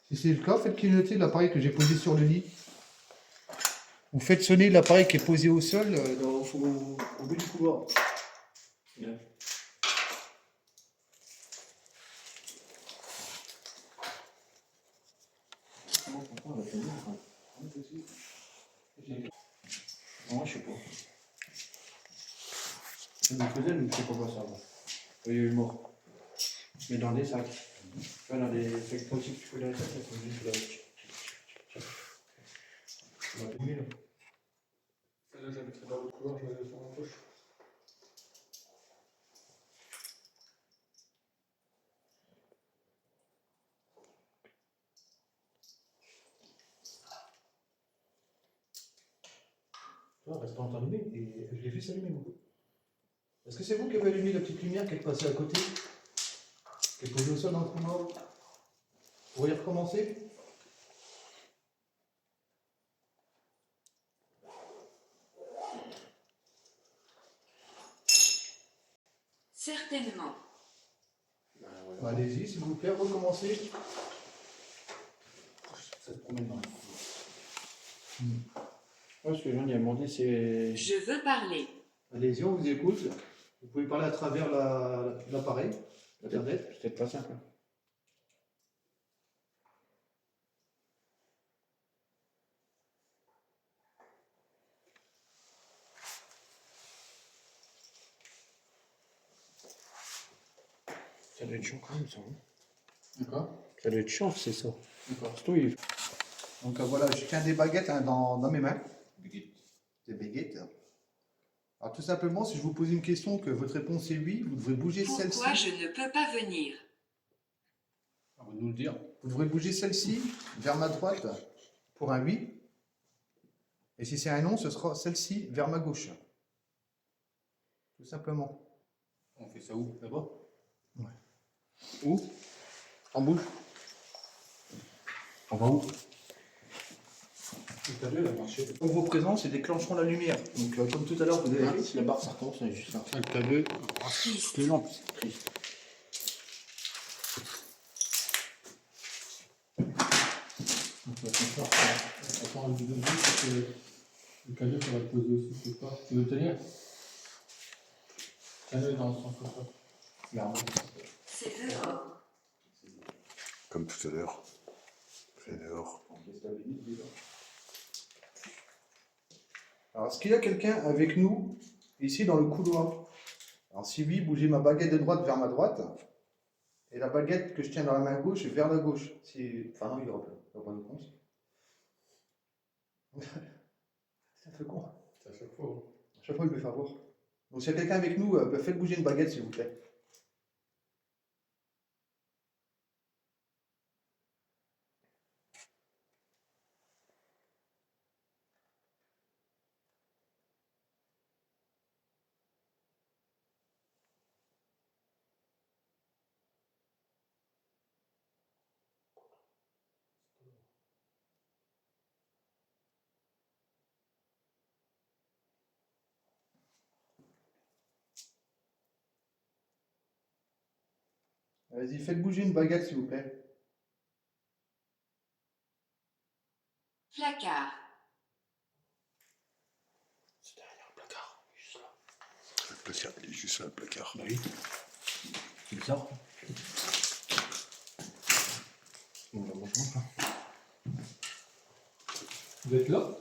A: Si c'est le cas, faites clignoter l'appareil que j'ai posé sur le lit. Vous faites sonner l'appareil qui est posé au sol au bout du couloir.
F: Bien. Comment on va tenir, hein. Non, je sais pas. Je me faisais, mais je sais pas quoi ça va. Il y a eu mort. Mais dans des sacs. Tu vois, dans des sacs comme si tu fais dans les sacs, ça fait juste là. Ça va tenir, là.
D: Celle-là, je la mettrai dans le couloir, je la laisse dans ma poche.
A: vois, restaurant allumé, et je l'ai fait s'allumer, moi. Est-ce que c'est vous qui avez allumé la petite lumière qui est passée à côté? Qui est posée au sol dans le couloir? Vous voyez recommencer?
E: Certainement.
A: Bah, allez-y, s'il vous plaît, recommencez.
F: Ça se promène dans la cour. Moi, ce que Jean il a demandé, c'est.
E: Je veux parler.
A: Allez-y, on vous écoute. Vous pouvez parler à travers l'appareil, l'Internet.
F: C'est peut-être pas simple. Hein. Ça doit être chiant quand même, ça. Hein.
A: D'accord.
F: Ça doit être chiant, c'est ça.
A: D'accord.
F: Surtout, il...
A: Donc voilà, je tiens des baguettes dans mes mains. Des baguettes. Alors tout simplement, si je vous pose une question que votre réponse est oui, vous devrez bouger celle-ci.
E: Pourquoi je ne peux pas venir?
D: On va nous le dire.
A: Vous devrez bouger celle-ci vers ma droite pour un oui. Et si c'est un non, ce sera celle-ci vers ma gauche. Tout simplement.
D: On fait ça où? Là-bas?
A: Ouais.
F: Où? En bouche.
D: On va où? Le cadeau, il a marché.
A: Donc vos présences, c'est déclencheront la lumière. Donc comme tout à l'heure, vous avez fait.
F: Si la barre, ça retombe, c'est juste là.
D: Le cadeau.
E: Triste.
F: Les lampes, c'est triste.
D: Donc, on va faire ça. Attends, le deuxième, c'est que le cadeau, ça va le poser aussi quelque part. Tu veux le tenir? Tiens-le dans le sens comme ça. Regarde.
E: C'est dehors.
B: Comme tout à l'heure. C'est dehors.
A: Alors, est-ce qu'il y a quelqu'un avec nous, ici, dans le couloir? Alors, si oui, bougez ma baguette de droite vers ma droite, et la baguette que je tiens dans la main gauche vers la gauche. Enfin, non, il n'y aura pas de réponse. C'est un peu con.
D: C'est à chaque fois. Hein.
A: À chaque fois, il me fait faire voir. Donc, s'il y a quelqu'un avec nous, faites bouger une baguette, s'il vous plaît. Vas-y, faites bouger une baguette, s'il vous plaît.
E: Placard.
F: C'est derrière le placard, juste là.
B: Le placard, il est juste là, le placard.
F: Bah oui. Tu le sors. On va manger ça.
D: Vous êtes là?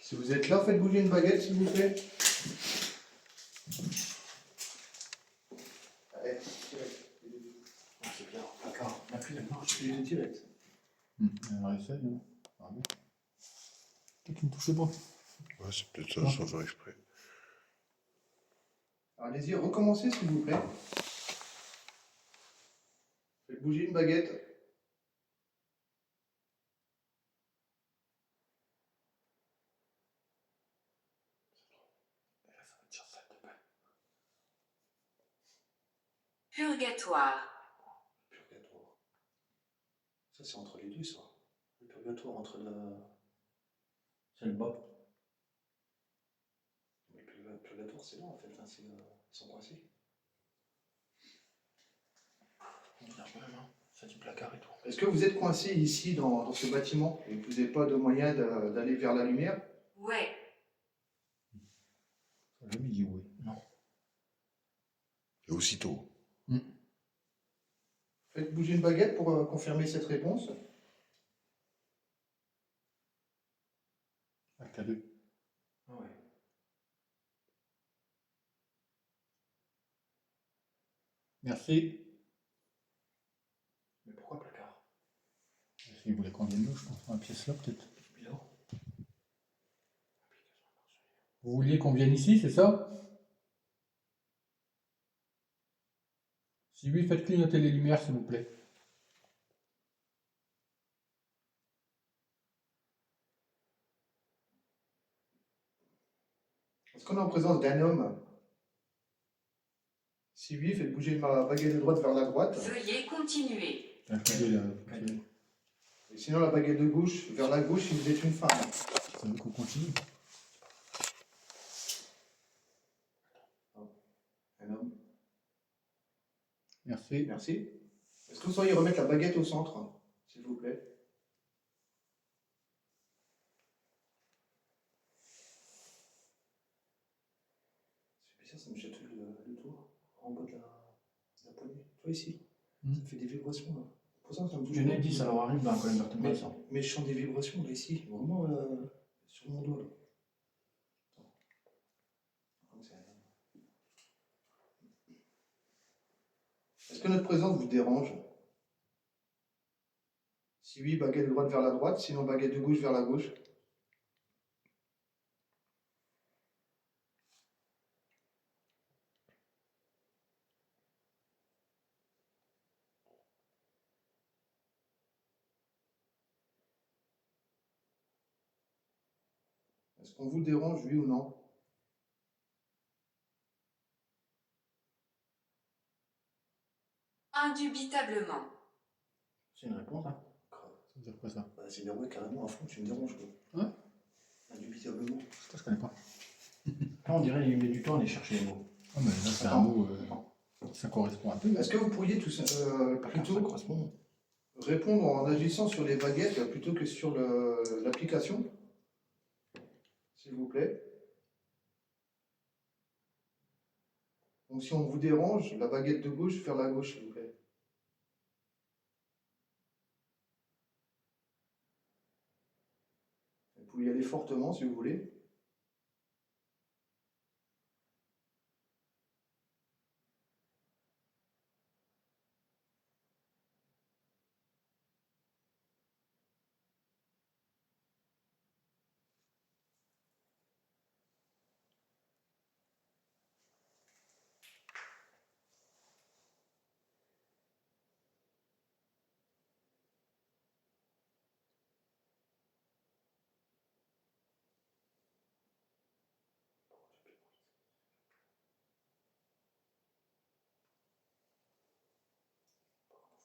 A: Si vous êtes là, faites bouger une baguette, s'il vous plaît. Allez,
F: C'est bien, le placard. On a pris la marche, je l'ai tiré.
D: On va essayer. Hein. Ah, bon. Toi, tu me touchais pas.
B: Ouais, c'est peut-être ça, sans faire exprès.
A: Alors, allez-y, recommencez, s'il vous plaît. Faites bouger une baguette.
E: Purgatoire.
A: Purgatoire. Ça, c'est entre les deux, ça. Le purgatoire entre le.
F: C'est le bas.
A: Mais le purgatoire, c'est là, en fait. Hein, ils sont coincés.
F: On regarde quand même, hein. Ça dit placard et tout.
A: Est-ce que vous êtes coincé ici, dans ce bâtiment, et que vous n'avez pas de moyen d'aller vers la lumière?
E: Ouais.
D: Je me dis oui.
F: Non.
B: Et aussitôt.
A: Faites bouger une baguette pour confirmer cette réponse.
D: Le cadeau.
F: Ah ouais.
D: Merci.
F: Mais pourquoi placard?
D: S'il voulait qu'on vienne nous, je pense, dans la pièce là, peut-être.
F: Bizarre.
D: Vous vouliez qu'on vienne ici, c'est ça? Si oui, faites clignoter les lumières, s'il vous plaît.
A: Est-ce qu'on est en présence d'un homme? Si oui, faites bouger ma baguette de droite vers la droite.
E: Veuillez continuer.
D: Un cadet là.
A: Et sinon, la baguette de gauche vers la gauche si vous êtes une femme.
D: Ça veut qu'on continue.
A: Un homme.
D: Merci.
A: Merci. Est-ce que vous sauriez remettre la baguette au centre, s'il vous plaît? C'est bizarre, ça me chatouille le tour, en bas de la poignée. Toi ici, ça me fait des vibrations là. Pour ça, ça me touche.
F: Je n'ai dit, ça leur arrive dans la colonne
A: mais,
F: vertébrale, ça.
A: mais je sens des vibrations là, ici, vraiment sur mon doigt là. Est-ce que notre présence vous dérange? Si oui, baguette de droite vers la droite, sinon baguette de gauche vers la gauche. Est-ce qu'on vous dérange, oui ou non?
E: Indubitablement.
F: C'est une réponse, hein.
D: Ça veut dire quoi ça?
A: Bah, c'est ouais, carrément à fond, tu me déranges quoi.
D: Ouais.
A: Indubitablement.
D: Ça, je connais pas.
F: Là, on dirait qu'il met du temps à aller chercher les mots.
D: Ah, mais là, c'est un
A: Attends.
D: mot. Ça correspond un peu.
A: Est-ce que vous pourriez tout ça,
F: Ça
A: plutôt
F: correspond.
A: répondre en agissant sur les baguettes plutôt que sur l'application? S'il vous plaît. Donc si on vous dérange, la baguette de gauche vers la gauche, s'il vous plaît. Vous pouvez y aller fortement si vous voulez.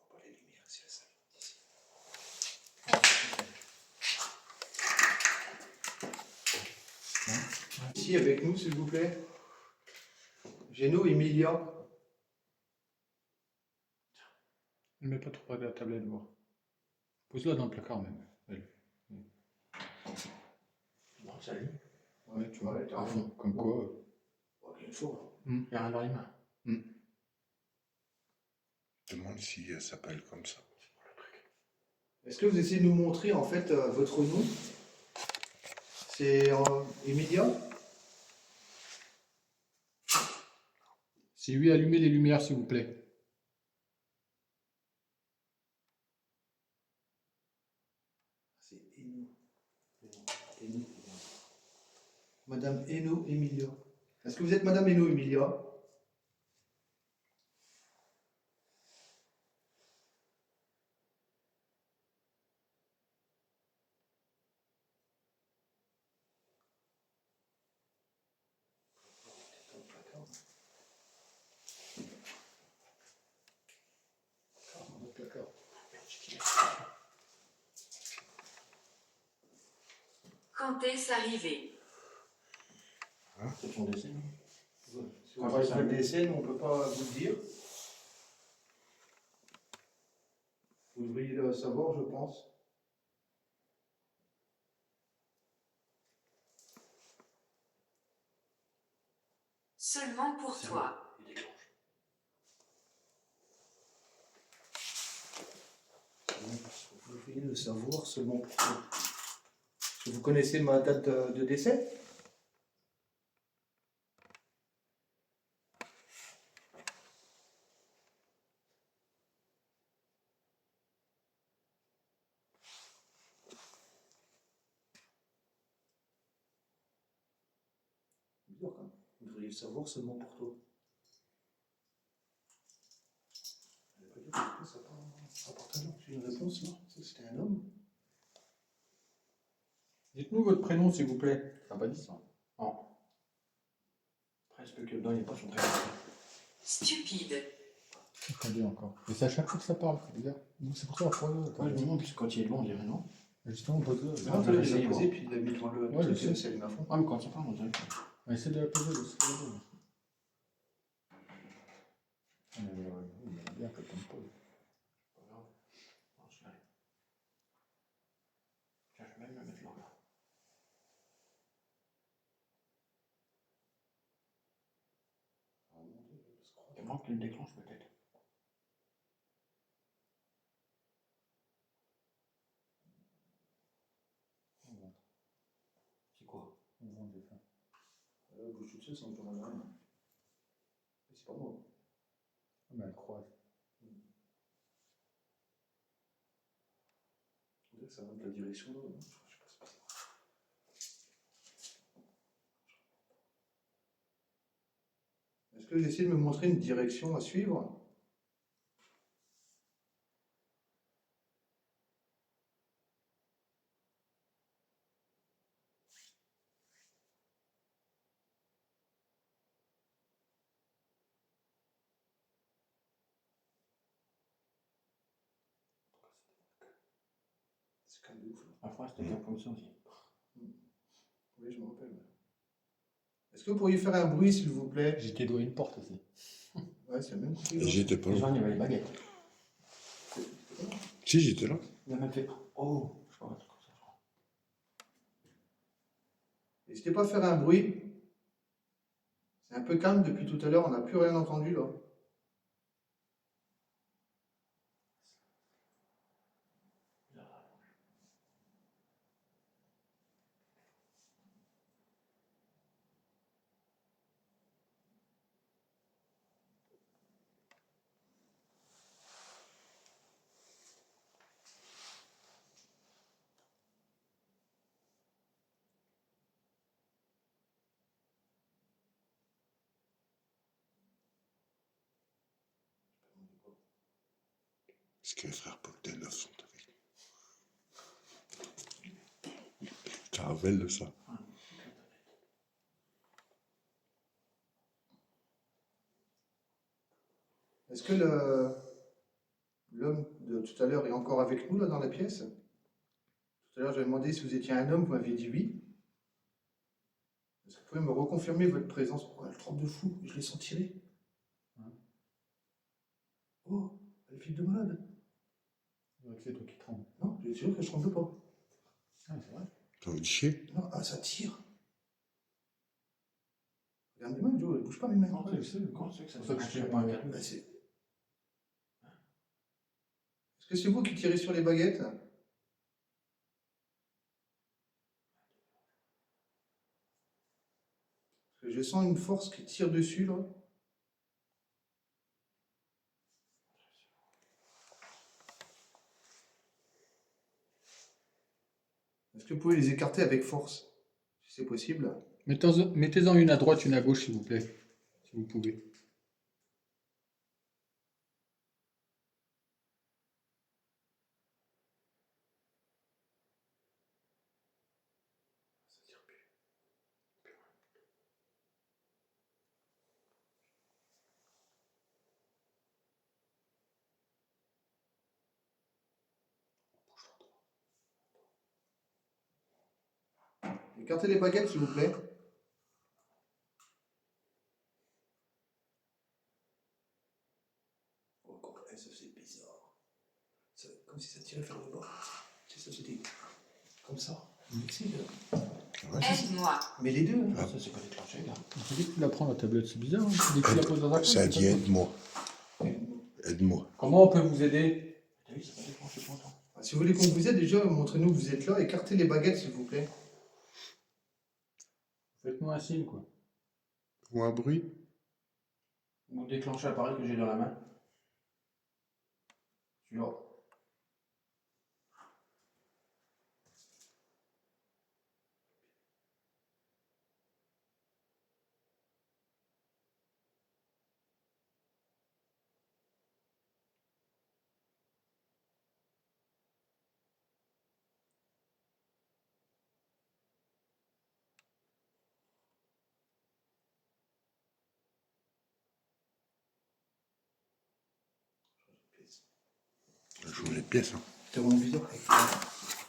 A: On voit pas les lumières ici, la salle. Ici avec nous, s'il vous plaît. Géno, Emilia.
D: Ne mets pas trop près de la tablette, voir. Pose-la dans le placard même. Elle.
F: Bon, salut.
D: Ouais, tu vois,
A: Ouais, t'as
D: à
A: raison.
D: fond. Comme quoi.
A: Oh, bien sûr.
F: Il n'y a rien dans les mains.
B: Demande si elle s'appelle comme ça.
A: Est-ce que vous essayez de nous montrer en fait votre nom? C'est Emilia?
D: Si oui, allumez les lumières, s'il vous plaît.
A: C'est Eno. Eno. Madame Eno Emilia. Est-ce que vous êtes Madame Eno Emilia?
E: Quand est-ce arrivé?
F: C'est son dessin.
A: Si vous avez fait le décès, on ne peut pas vous le dire. Vous devriez le savoir, je pense.
E: Seulement pour toi.
F: Il déclenche.
A: Vous devriez le savoir seulement pour toi. Est-ce que vous connaissez ma date de décès? Bizarre, quand même. Vous devriez le savoir seulement pour toi. Ça apporte un nom. J'ai une réponse, non? Ça, c'était un homme.
D: Dites-nous votre prénom, s'il vous plaît.
F: Ça n'a pas dit ça. Non. se peut que dedans, il n'y ait pas son très bien.
E: Stupide.
D: Attendez encore. Et c'est à chaque fois que ça parle, c'est bizarre. Donc c'est pour ça qu'on pose.
F: Ouais, je me demande, parce que quand il est loin, on dirait non.
D: Justement, pose-le.
F: Ah,
A: Non,
F: je vais
A: tu
F: essayer,
A: l'as posé,
F: moi.
A: puis il l'a mis devant le
D: Ouais, je
A: truc
D: sais.
A: et ça allume à fond.
F: Ah, mais quand ça parle, on dirait que.
D: On essaie de la poser, de se poser. Il est bien que comme pose.
F: Pas grave. Non, je vais aller. Tiens, je vais même me mettre là. Il manque qu'il le déclenche peut-être. C'est quoi?
A: Bouge toute seule sans que je demande rien. C'est pas moi.
D: Mais elle croise.
A: On dirait que ça monte la direction là. Non, je sais pas, c'est pas ça. Est-ce que j'essaie de me montrer une direction à suivre? C'est quand même de ouf là.
F: La phrase, c'était bien comme ça aussi.
A: Oui, je me rappelle. Est-ce que vous pourriez faire un bruit s'il vous plaît?
D: J'ai dédoué une porte aussi.
A: Ouais, c'est le même truc.
B: Et j'étais pas
F: Les
B: là.
F: gens, il y avait les baguettes.
B: Si, j'étais là.
F: Il a même fait. Oh, je sais pas, un truc comme ça, je crois.
A: N'hésitez pas à faire un bruit. C'est un peu calme depuis tout à l'heure, on n'a plus rien entendu là.
B: Est-ce que les frères Bogdanov sont avec nous? Caravelle de ça.
A: Est-ce que l'homme de tout à l'heure est encore avec nous là dans la pièce? Tout à l'heure j'avais demandé si vous étiez un homme, vous m'aviez dit oui. Est-ce que vous pouvez me reconfirmer votre présence? Oh, elle tremble de fou, je l'ai senti tirer. Oh, elle est fille de malade.
D: C'est toi qui tremble.
A: Non, je suis sûr que je tremble pas.
D: Ah, c'est vrai.
B: T'as envie de chier?
A: Non, ah, ça tire. Regarde mes mains, Joe, elle bouge pas mes mains.
F: Comment tu sais comment c'est que ça
D: C'est pour ça que
F: se
D: je
F: fait
D: fais
F: pas un
D: pas
F: calme?
A: Bah, est-ce que c'est vous qui tirez sur les baguettes? Parce que je sens une force qui tire dessus là. Est-ce que vous pouvez les écarter avec force? Si c'est possible.
D: Mettez-en une à droite, une à gauche, s'il vous plaît. Si vous pouvez.
A: Ça tire plus. Écartez les baguettes, s'il vous plaît. Oh, ça c'est bizarre. Comme si ça tirait vers le bas. C'est ça, c'était comme ça. Ici, là.
B: Ouais,
E: Aide-moi.
A: Mais les deux. Hein.
F: Ah, ça, c'est pas déclenché, là.
D: Tu dis que tu la prends la tablette, c'est bizarre. Hein. Dès que tu la poses dans un coin,
B: ça a
D: c'est
B: dit
D: pas
B: aide-moi. Aide-moi.
D: Comment on peut vous aider?
F: T'as vu, c'est pas déclenché pour longtemps.
A: Ah, si vous voulez qu'on vous aide, déjà, montrez-nous que vous êtes là. Écartez les baguettes, s'il vous plaît.
D: Faites-moi un signe, quoi.
B: Ou un bruit?
F: Ou déclencher l'appareil que j'ai dans la main. Celui-là.
B: changer de pièce. Hein.
A: C'est vraiment bizarre.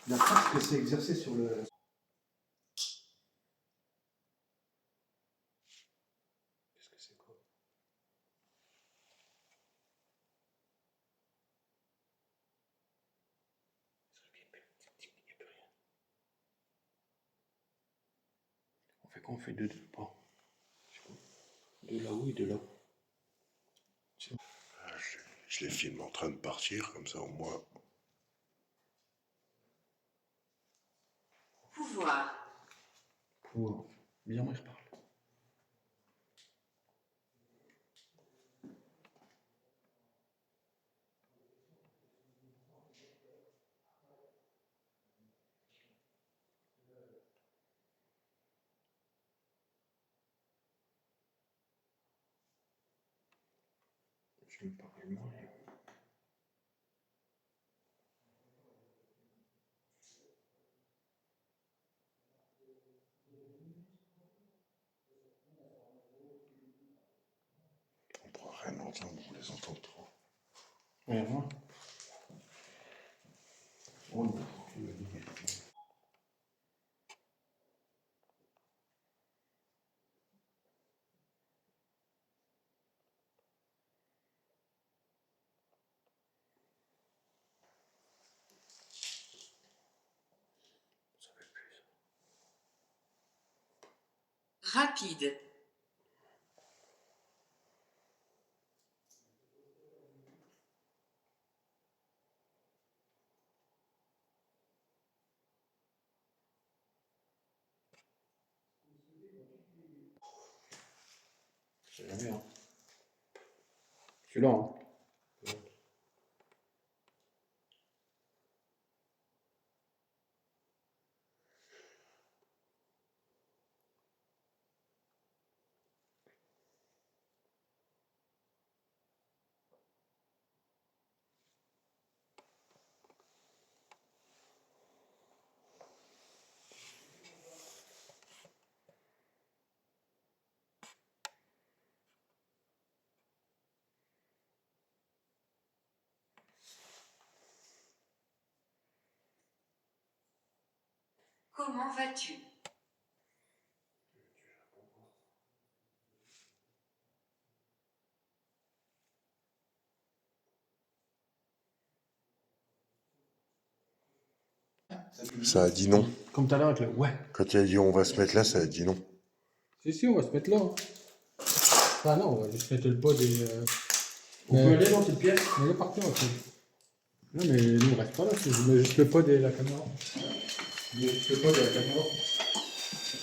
A: La force que c'est exercé sur le.
F: Qu'est-ce que c'est quoi? On fait quoi? On fait deux de pas. De là-haut et de là.
B: Je les filme en train de partir, comme ça au moins.
E: Pouvoir.
F: Pour bizarrement, il reparle. Je me parle moins.
B: On pourra rien entendre, on les entend trop.
F: Regarde-moi.
B: Oh non.
F: Ça fait plus.
E: Rapide.
F: C'est jamais, hein. Celui-là, hein.
E: Comment vas-tu?
B: Ça a dit non.
F: Comme tout à l'heure avec le ouais.
B: Quand il a dit on va se mettre là, ça a dit non.
D: Si, on va se mettre là. Hein. Ah non, on va juste mettre le pod et.
F: On peut aller dans cette pièce?
D: On est parti en fait. Non, mais nous on reste pas là, je mets juste le pod et la caméra.
F: Je peux pas de la caméra.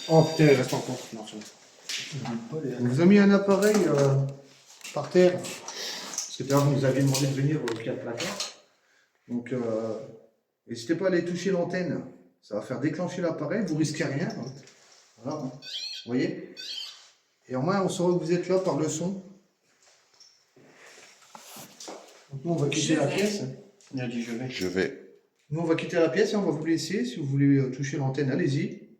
F: Oh putain, il reste encore. Non, c'est bon.
A: On vous a mis un appareil par terre. Parce que tout à l'heure, vous nous aviez demandé de venir via le placard. Donc, n'hésitez pas à aller toucher l'antenne. Ça va faire déclencher l'appareil. Vous risquez rien. Hein. Voilà. Hein. Vous voyez? Et au moins, on saura que vous êtes là par le son. Donc, nous, on va quitter la pièce.
F: Il a dit je vais.
B: Je vais.
A: Nous, on va quitter la pièce et on va vous laisser. Si vous voulez toucher l'antenne, allez-y.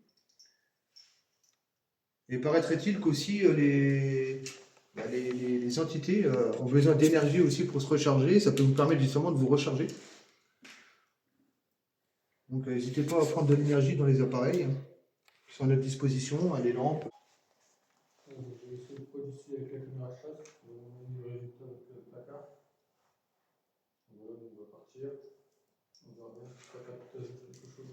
A: Et paraîtrait-il qu'aussi les entités ont besoin d'énergie aussi pour se recharger. Ça peut vous permettre justement de vous recharger. Donc n'hésitez pas à prendre de l'énergie dans les appareils hein, qui sont à notre disposition, à les lampes.
D: Je vais essayer le pod ici avec la caméra chasse. On a mis le résultat avec le placard. Voilà, on va partir. On verra bien si ça capte quelque chose.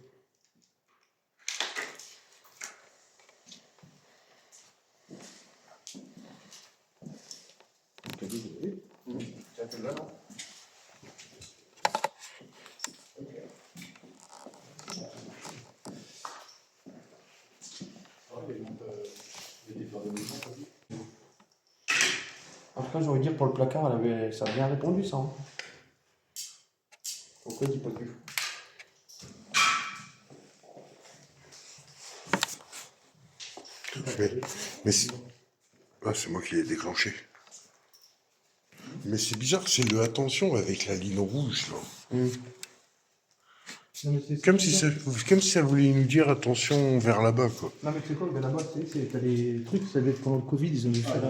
F: Ça fait là, non? En tout cas, j'ai envie de dire pour le placard, ça a bien répondu ça. Hein. Pourquoi il dit pas plus?
B: Mais c'est... Ah, c'est moi qui l'ai déclenché. Mais c'est bizarre, c'est le attention avec la ligne rouge là.
A: Non,
B: Comme si ça voulait nous dire attention vers là-bas quoi.
A: Non mais c'est quoi là-bas, t'as des trucs, ça devait être pendant le Covid, ils ont dû faire.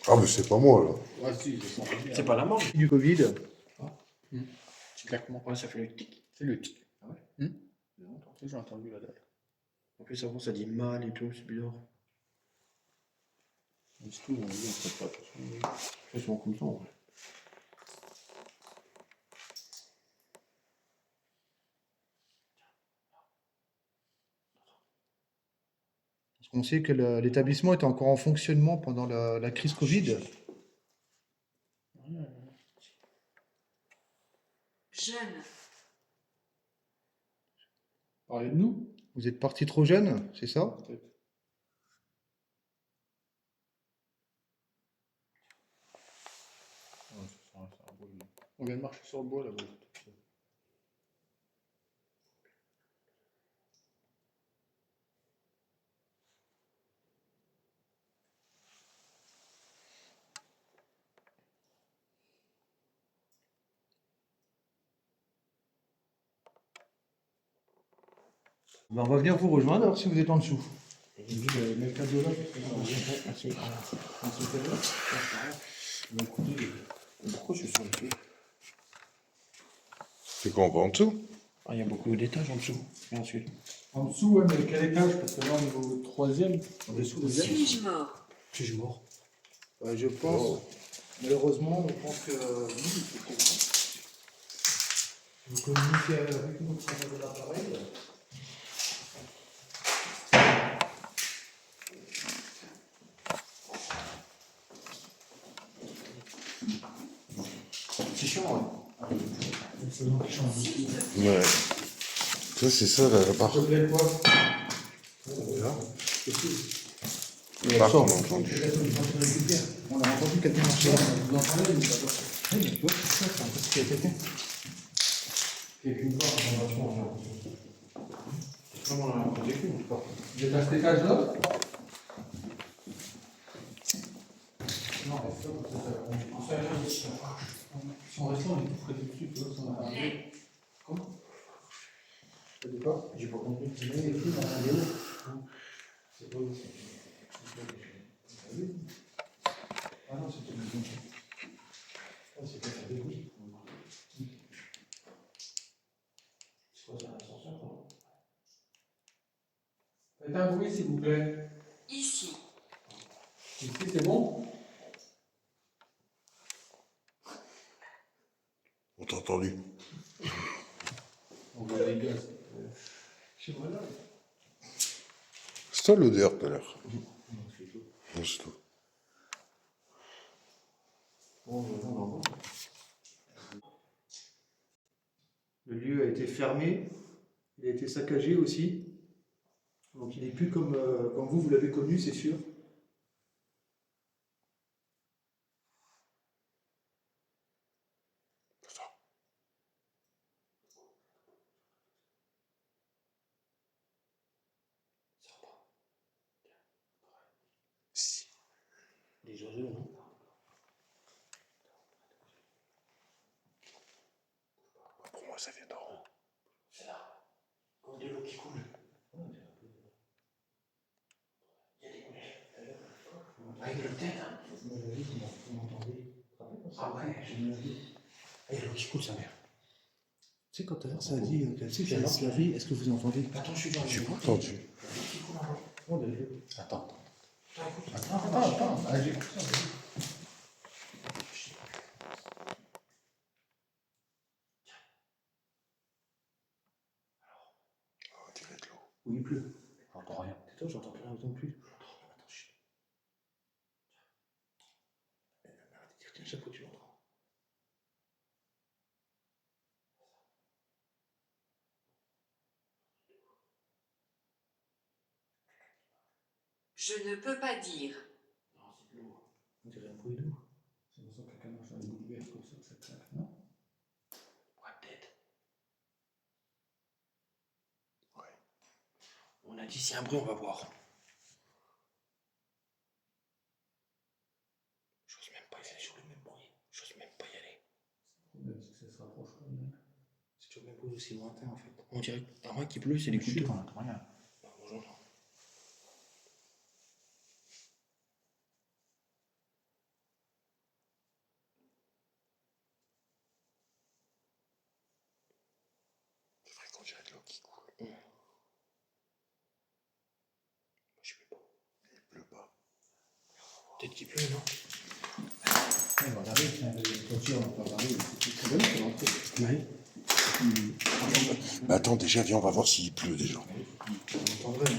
B: Ah, mais c'est pas moi, là.
F: Ouais, si, je sens bien. C'est pas la manche.
A: Du Covid.
F: C'est clairement. Ouais, ça fait le tic. C'est le tic. Ah ouais. J'ai entendu là derrière. En plus, avant, ça dit mal et tout, c'est bizarre. C'est tout, on dit, on fait pas attention. Ils sont comme ça, en vrai.
A: On sait que l'établissement était encore en fonctionnement pendant la crise Covid.
E: Jeune.
D: Parlez de nous?
A: Vous êtes parti trop jeune, c'est ça?
D: Peut-être. Ouais, c'est un beau lit. On vient de marcher sur le bois là-bas.
A: Ben, on va venir vous rejoindre alors si vous êtes en dessous.
D: Mais le cadeau là,
F: Pourquoi je suis sur le pied?
B: C'est quoi, on va en dessous?
F: Ah, il y a beaucoup d'étages en dessous. Bien sûr.
D: en dessous, ouais, mais quel étage? Parce que là, on est au 3e.
F: En dessous, vous êtes.
E: Suis-je mort?
F: Suis-je mort?
A: Je pense, malheureusement, je pense que vous communiquez avec nous au travers de l'appareil.
F: C'est chiant, ouais.
B: Ouais. Ça, c'est ça, la barre.
D: Je voulais quoi?
B: Barre qu'on a entendu.
A: On a entendu quelqu'un marcher là.
D: Vous entendez?
A: Oui, mais tu vois, c'est ça, c'est un peu ce qui a été fait.
D: Quelque part, on va changer.
F: Comment on a un peu vécu, en tout cas.
D: Vous êtes à cet étage-là? Non, mais ça, on sait rien. Si on restait, on est tout frais dessus, tu vois, si on a arrivé. Comment? Ça dit pas?
F: J'ai pas compris.
D: Il y a écrit dans la vidéo. C'est pas où? Ah non, c'était le bon. Ah, c'est pas ça dégoûte.
F: C'est quoi ça, l'ascenseur, quoi?
D: Faites un bruit, s'il vous plaît.
E: Ici.
D: Ici, c'est bon?
B: On t'a entendu.
D: On voit les gaz. Je sais pas là.
B: C'est toi l'odeur tout à l'heure.
D: Non, c'est tout.
B: Non, c'est tout.
F: Bon, on va voir.
A: Le lieu a été fermé, il a été saccagé aussi. Donc il n'est plus comme vous l'avez connu, c'est sûr.
F: Les oiseaux, non?
B: Pour moi, ça vient d'en haut.
F: C'est là. Comme de l'eau qui coule. Il y a des coulées. Avec le tête, hein?
A: Vous m'entendez?
F: Ah ouais, il y a l'eau qui coule, sa mère.
A: Tu sais, quand tout à l'heure ça a dit qu'elle s'est fait se laver, est-ce que vous entendez?
F: Attends, je suis dans
B: J'ai
F: le
B: pas entendu.
F: L'eau qui coule en haut.
D: Attends.
A: Attends. Ah, j'écoute ça.
B: On dirait de l'eau.
A: Oui, il pleut.
D: J'entends rien.
A: Toi, j'entends rien non plus.
F: Attends, chut.
A: Tiens, chaque fois que tu l'entends.
E: Je ne peux pas dire.
F: Non, c'est de l'eau.
A: On dirait un bruit d'eau.
D: C'est pour ça que quelqu'un marche dans les boules vertes comme ça, que ça claque, non?
F: Ouais, peut-être. Ouais. On a dit s'il y a un bruit, on va voir. J'ose même pas y aller sur le même bruit. J'ose même pas y aller.
D: Le problème, c'est que ça se rapproche quand même.
F: C'est sur le même bruit aussi lointain, en fait. On dirait, à moins qu'il pleut, c'est des coups de...
D: on n'entend rien.
F: Non, moi, j'entends. Peut-être qu'il pleut, non?
A: On va regarder, tiens, les toitures, on va regarder. C'est très bien, c'est rentré.
F: Oui.
B: Bah attends, déjà, viens, on va voir s'il pleut déjà.
F: On entendrait.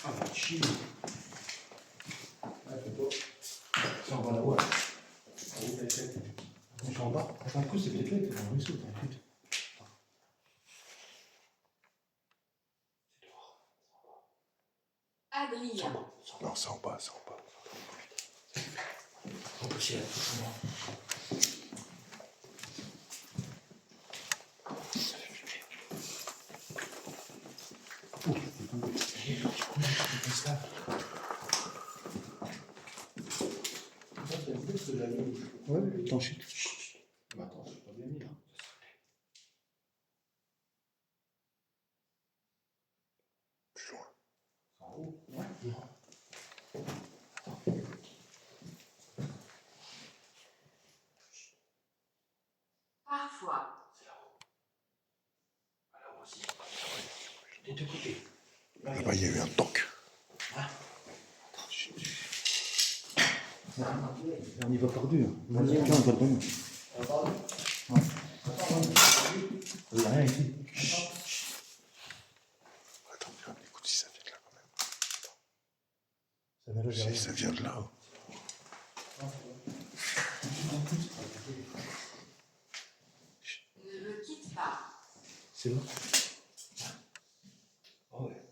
F: Ah, va chier.
A: Ça, on va la voir. On est en bas. Attends, le coup, c'est peut-être là, c'est dans le ruisseau, t'inquiète.
E: Adrien.
B: Non, c'est en bas, c'est en bas.
F: On peut s'y aller.
A: Ouais, attends, chut. Bah, attends, c'est pas bien mis là.
B: Plus loin.
A: En haut, ouais.
E: Parfois.
F: Là aussi. Des deux côtés.
B: Là-bas, il y a eu un tank.
A: On y va perdu. Hein. Vas-y, viens, on va dedans. Ouais. Il n'y a rien ici.
B: Attends, écoute si ça vient de là quand même.
A: Ça vient là, j'ai rien.
B: Si ça vient de là.
E: Ne me quitte pas.
A: C'est là.
F: Oh ouais.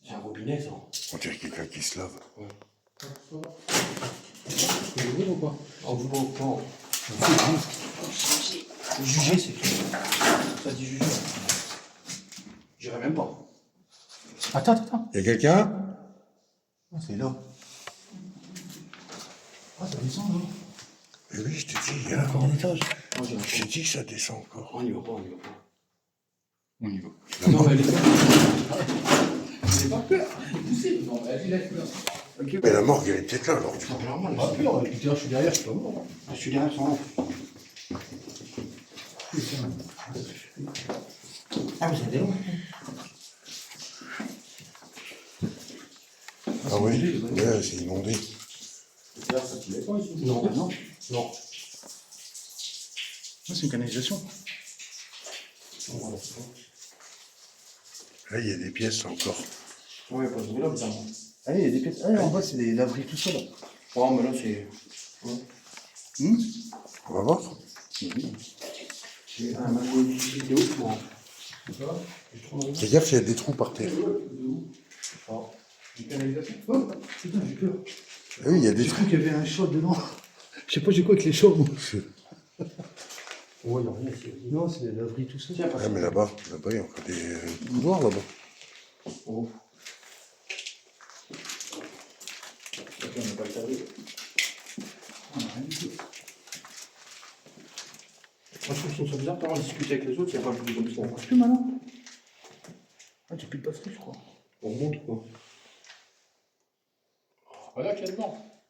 F: C'est un robinet, ça.
B: On dirait quelqu'un qui se lave.
A: C'est ouvert ou pas?
F: En vous bon.
E: Juger.
F: Juger, c'est tout. Ça dit juger. J'irai même pas.
A: Attends.
B: Il y a quelqu'un?
A: Ah, c'est là. Ah, ça descend là.
B: Eh oui, je t'ai dit, il y
A: Il y a
B: a...
A: encore un étage.
F: Non, j'irai
B: Je t'ai dit que ça descend encore.
F: On y va pas, on y va pas.
A: On y va.
F: Non, mais elle est pas.
A: J'ai pas peur. Poussez, non, elle est là. Ok,
B: Mais la morgue, elle est peut-être là alors.
F: C'est normal.
A: pas peur. Putain, je suis derrière, je suis pas mort.
F: Je suis derrière son
A: Putain.
F: Ah, vous êtes loin.
B: Ah oui, ouais, c'est inondé.
A: D'ailleurs, ça t'y est pas ici?
F: Non.
A: Non.
F: Non.
A: C'est une canalisation.
B: Là, il y a des pièces encore.
F: Ouais, pas de là, bizarrement.
A: Allez, il y a des pièces. Ah, en bas, c'est des laveries tout ça là.
F: Oh, mais là, c'est.
B: On va voir.
F: J'ai un magot vidéo, moi.
B: Fais gaffe, il y a des trous par terre.
A: Une canalisation. Oh, putain, j'ai peur.
B: Ah oui, il y a des
A: J'ai
B: trous.
A: cru qu'il y avait un chat dedans. Je sais pas, j'ai quoi avec les chats, moi.
F: Ouais, il n'y a rien ici.
A: Non, c'est des laveries tout ça.
F: Tiens,
B: Ah, mais là-bas, il y a encore des couloirs là-bas.
F: Oh.
A: On n'a pas le tableau. On n'a rien du tout.
F: Moi, je trouve que c'est bizarre, quand on discute avec les autres, il n'y a pas le bruit comme ça.
A: Ça marche plus maintenant. Ah, j'ai plus de batterie, je crois.
F: On monte, quoi.
A: Voilà, quasiment.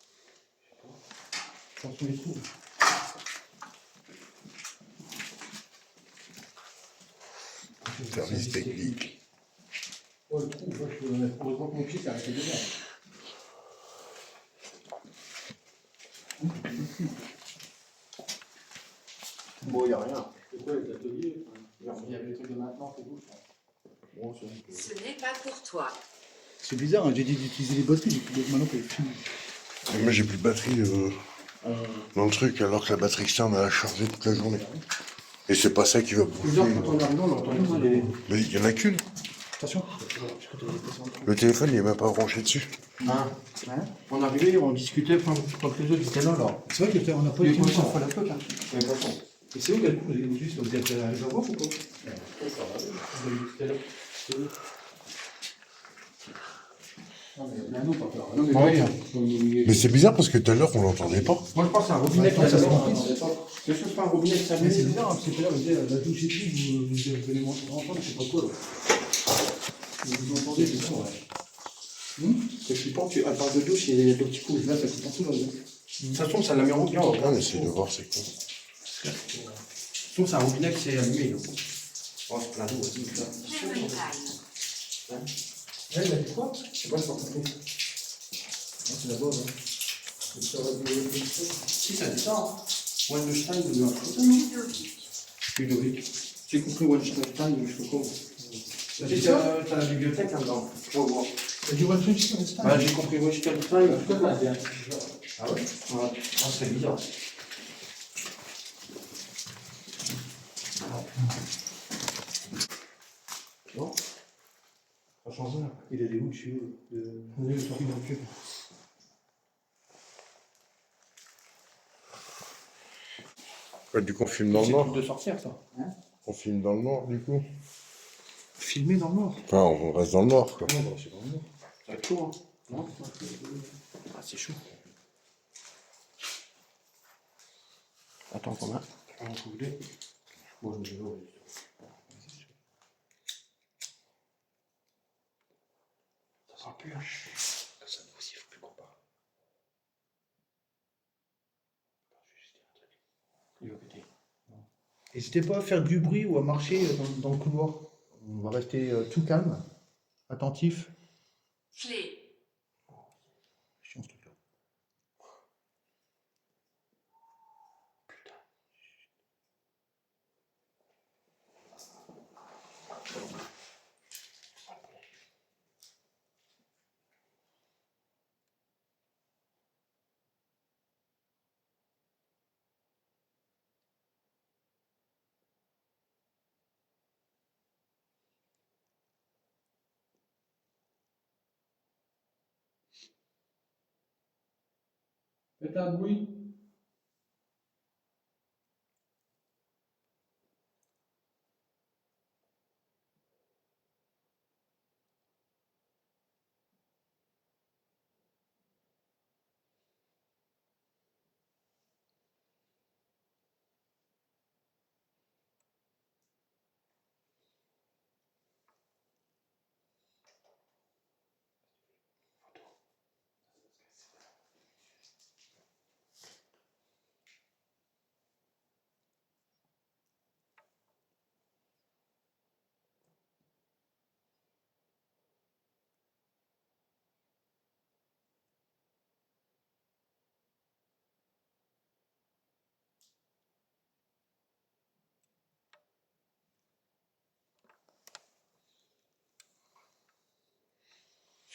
A: Attention les trous.
B: Service technique.
A: Oh, le trou, je peux mettre. Heureusement que mon pied s'est arrêté dedans.
F: Bon, il n'y a rien.
A: C'est quoi les ateliers? Il y avait des trucs de maintenance et tout, je pense. Bon,
E: Ce n'est pas pour toi.
A: c'est bizarre, hein, j'ai dit d'utiliser les batteries, j'ai plus de maintenant qu'elle est finie.
B: Et moi, j'ai plus de batterie dans le truc, alors que la batterie externe, elle a chargé toute la journée. Et c'est pas ça qui va bouffer.
F: Bizarre, quand on est arrivé, on a entendu moi, les.
B: Mais il y en a qu'une.
A: Attention.
B: Le téléphone, il est même pas branché dessus.
F: Ah. On est arrivé, on discutait pendant que les autres étaient là, là.
A: C'est vrai qu'on n'a pas
F: Il
A: été
F: y a
A: longtemps.
F: pas la flotte, hein. Il y avait pas de temps.
A: Et c'est où quel coup vous avez juste vous êtes allé voir ou quoi? Non, mais il y a bien un pas peur. Non, mais
B: Mais c'est bizarre parce que tout à l'heure, on l'entendait pas.
F: Moi, je pense que c'est un robinet qui
A: Ouais,
F: a
A: ça se
F: allumé.
A: remplit.
F: C'est sûr que c'est pas un robinet qui s'allume.
A: Mais c'est bizarre, hein, parce que tout à l'heure, vous disiez, la douche et tout, vous allez m'entendre, je sais pas quoi là. Vous entendez, c'est ça, ouais.
F: C'est flippant, tu parles de douche, il y a des petits coups.
A: Là, ça coupe partout, là.
F: De toute façon, ça l'a mis en route, là.
B: Ah, on essaye de voir c'est quoi.
F: Sauf c'est un robinet qui s'est allumé, là. Oh, c'est plein d'eau aussi, ça.
E: Clémentine.
A: Elle a dit quoi?
F: Je sais pas, c'est pas compris.
A: c'est la bonne. Hein. Ça va durer comme ça.
F: Si, ça descend. Weinstein, il y a un truc, non? Ludovic. J'ai compris Weinstein, mais je sais pas quoi. T'as la bibliothèque là-dedans. Tu vas voir.
A: C'est du Weinstein.
F: Bah, j'ai compris Weinstein.
C: Toi, t'as bien.
A: Ah ouais?
F: Ouais. Ah, c'est bizarre. Non? Ça change rien.
A: Il est où dessus?
F: Oui, le sorti d'un cube.
B: Ouais, du coup, on filme dans le
F: C'est
B: noir.
F: tout de sortir, ça. Hein?
B: On filme dans le noir, du coup.
F: Filmer dans le noir.
B: Enfin, on reste dans le noir, quoi.
F: Non, bah, c'est dans le noir. Ça va être chaud, hein. Non? Ah, c'est chaud. Attends, quand même. Alors, vous voulez. Moi, je vais voir. Ça sera plus, hein. Ça, nous aussi, il faut plus qu'on parle. Attends, je vais juste dire un truc. Il va péter.
A: N'hésitez pas à faire du bruit ou à marcher dans le couloir. On va rester tout calme, attentif.
E: Clé.
A: Chiant ce truc-là.
D: Faites un bruit.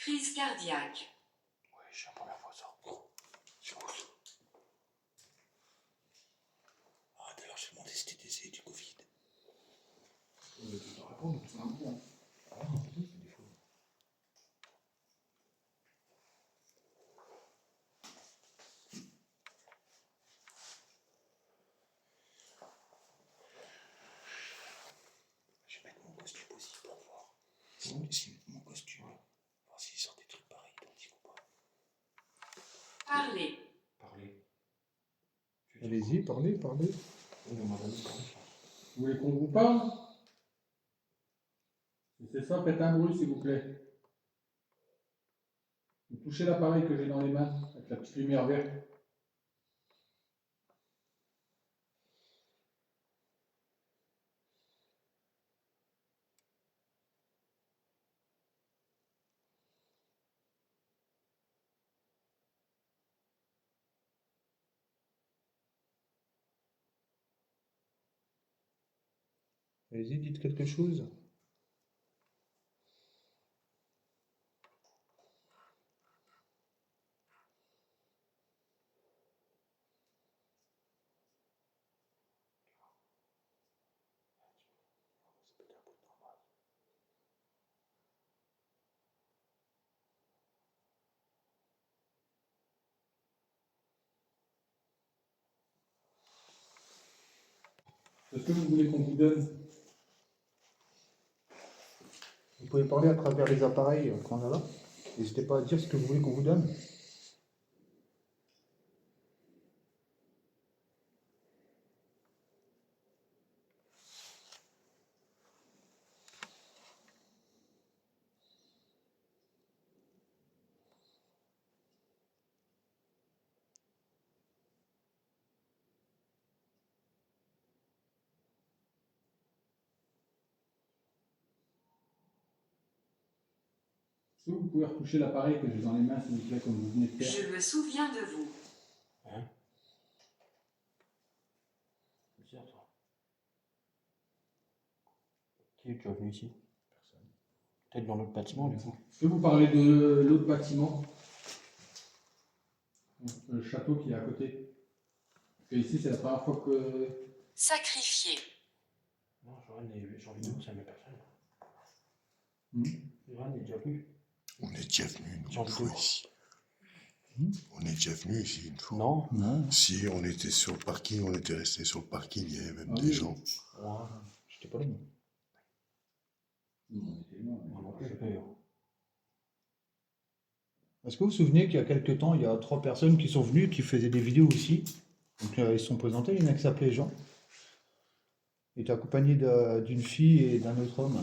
E: Crise cardiaque.
F: Oui, c'est la première fois ça. C'est cool. Ah, d'ailleurs, j'ai demandé si c'était essayé du Covid. On a tout à répondre, c'est un bon. Ah, oui, des fois. Je vais mettre mon costume aussi pour voir. Si mon costume, voir s'il sort des trucs pareils, identiques ou pas.
E: Parler.
F: Parler.
A: Allez-y, parlez.
F: Oui, madame, parler.
D: Vous voulez qu'on vous parle? Si c'est ça, faites un bruit, s'il vous plaît. Vous touchez l'appareil que j'ai dans les mains, avec la petite lumière verte.
A: Allez-y, dites quelque chose.
D: Est-ce que vous voulez qu'on vous donne?
A: Vous pouvez parler à travers les appareils qu'on a là. N'hésitez pas à dire ce que vous voulez qu'on vous donne.
D: que vous pouvez retoucher l'appareil que j'ai dans les mains, s'il vous plaît, comme vous venez de faire?
E: Je me souviens de vous.
F: C'est bizarre ça. Qui est déjà venu ici? Personne. Peut-être dans l'autre bâtiment du coup.
D: Est-ce que vous parlez de l'autre bâtiment? Le château qui est à côté. Parce que ici, c'est la première fois que...
E: Sacrifié.
F: Non, Johan et Jean-Vidéo, ça met personne.
D: Hmm.
F: Johan est déjà venu.
B: On est déjà venu une
F: Jean
B: fois
F: Vidéo.
B: ici. On est déjà venu ici une fois.
F: Non.
D: Non.
B: Si, on était sur le parking, on était resté sur le parking, il y avait même
D: Ah
B: des
D: oui.
B: gens.
F: Ouais, j'étais pas là. moi.
D: Non, on était loin,
F: Moi non plus, d'ailleurs.
A: Est-ce que vous vous souvenez qu'il y a quelques temps, il y a 3 personnes qui sont venues, qui faisaient des vidéos aussi. Donc ils se sont présentés, il y en a qui s'appelait Jean. Il était accompagné d'une fille et d'un autre homme.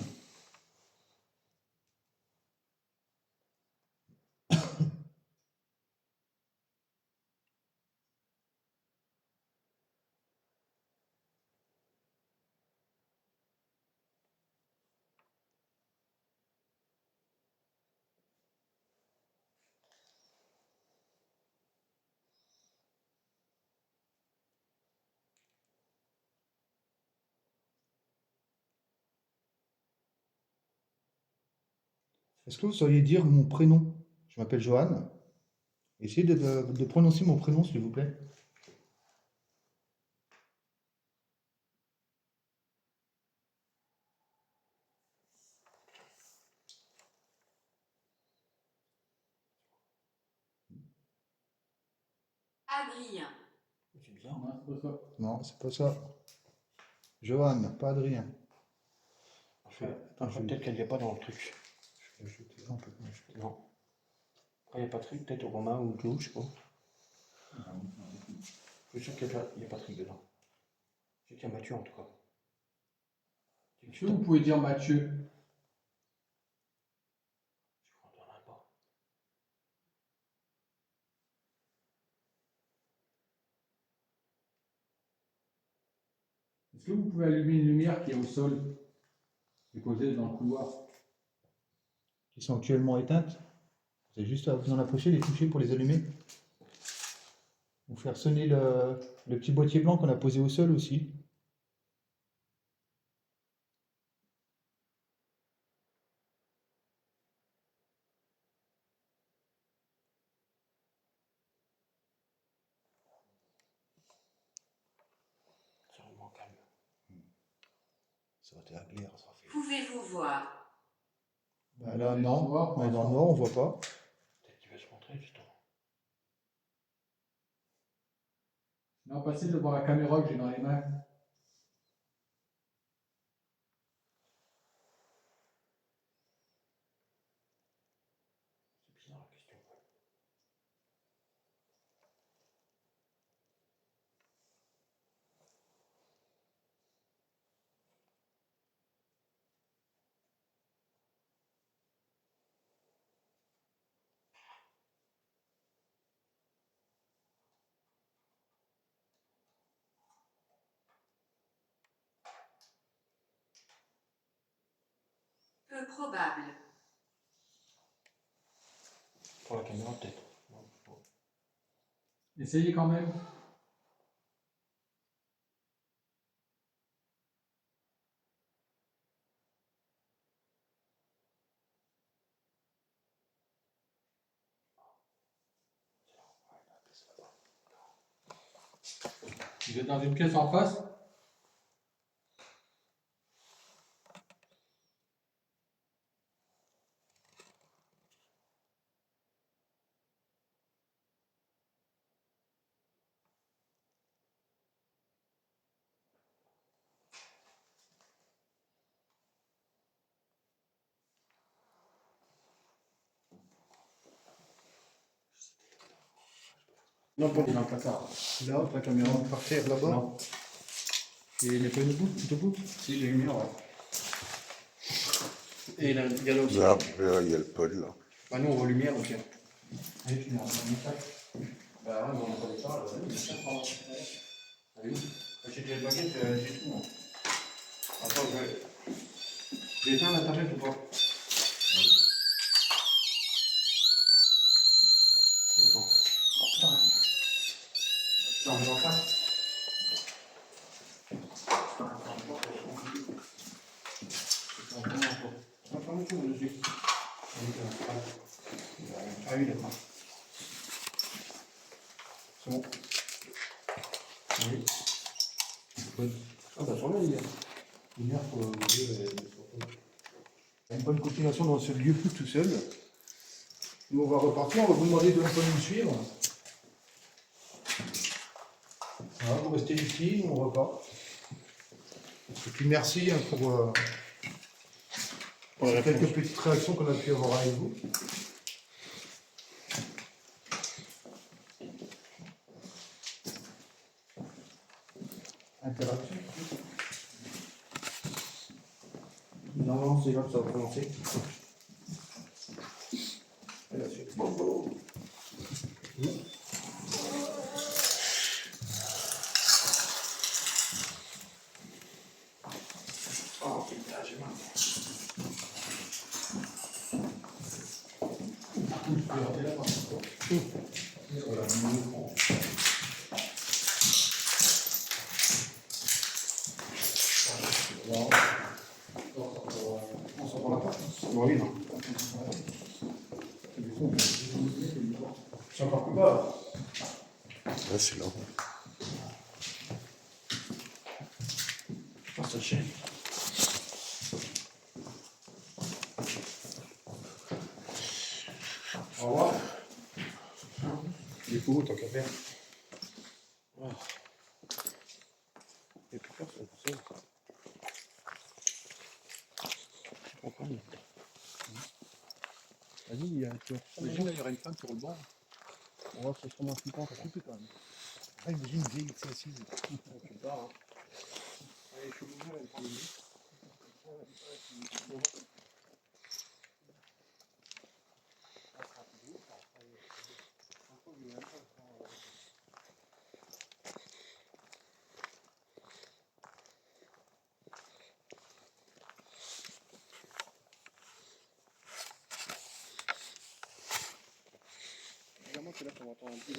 A: Est-ce que vous sauriez dire mon prénom? Je m'appelle Johan. Essayez de prononcer mon prénom, s'il vous plaît.
E: Adrien.
F: C'est bizarre.
D: Non, c'est pas ça.
A: Non, c'est pas ça. Johan, pas Adrien.
F: Peut-être qu'elle n'y a pas dans le truc.
A: Je vais ajouter un peu plus.
F: Non. Après, il n'y a Patrick, peut-être Romain ou Claude, je sais pas. Je suis sûr qu'il y a Patrick dedans. Je sais qu'il y a Mathieu en tout cas.
D: Est-ce que vous pouvez dire Mathieu?
F: Je crois qu'il n'y en a pas.
D: Est-ce que vous pouvez allumer une lumière qui est au sol, qui est posée dans le couloir?
A: Qui sont actuellement éteintes. Vous avez juste à vous en approcher, les toucher pour les allumer. Vous faire sonner le petit boîtier blanc qu'on a posé au sol aussi.
F: C'est vraiment calme. Ça va être la glaire, ça fait.
E: Pouvez-vous voir?
A: Bah là, non.
D: Noir,
A: On est dans le noir, on voit pas.
F: Peut-être qu'il va se montrer justement.
D: Non, passez devant la caméra que j'ai dans les mains.
F: C'est bizarre la question.
E: Peu probable.
F: Pour la caméra, peut-être. Non, je sais pas.
D: Essayez quand même. Vous êtes dans une pièce en face?
F: Non, pas dans le placard.
A: Là, la caméra par terre là-bas.
F: Non. Et il n'y a pas une debout? Si, les lumières, ouais. Et il y a là aussi.
B: Là, il y a le pod là.
F: Bah, nous, on voit lumière, ok. Allez, je mets un message. Bah, ouais, mais on n'a pas les parles. Allez, où? J'ai déjà le baguette, j'ai tout, moi. Attends, je vais. J'ai éteint l'internet ou pas? tout dessus. Ah oui, d'accord. C'est bon. Oui. Ah bah sur là, il y a. Lumière pour le lieu et
A: Une bonne continuation dans ce lieu tout seul. Nous, on va repartir. On va vous demander de un peu nous suivre. Voilà, vous restez ici, nous, on repart. Et puis merci hein, pour ces quelques petites réactions qu'on a pu avoir avec vous. Interaction.
F: Non, c'est là que ça va commencer. Et là, c'est bon. Oh putain, j'ai mal. On s'en prend la porte. Oui, non.
A: C'est encore plus bas.
B: Là, c'est là.
F: Ah, ça chaîne.
A: Au revoir.
F: Il est plus haut, tant qu'à faire. Oh. Il n'y a plus personne pour ça. Je comprends. Vas-y, il y a un peu. Imagine, là, il y aurait une femme sur le banc. On va, c'est sûrement flippant, ça coupe quand même.
A: Ah, imagine une vieille qui est assise.
F: Tu pars, hein. Allez, je suis obligé d'aller prendre une liste. Évidemment, c'est là qu'on va entendre un bruit.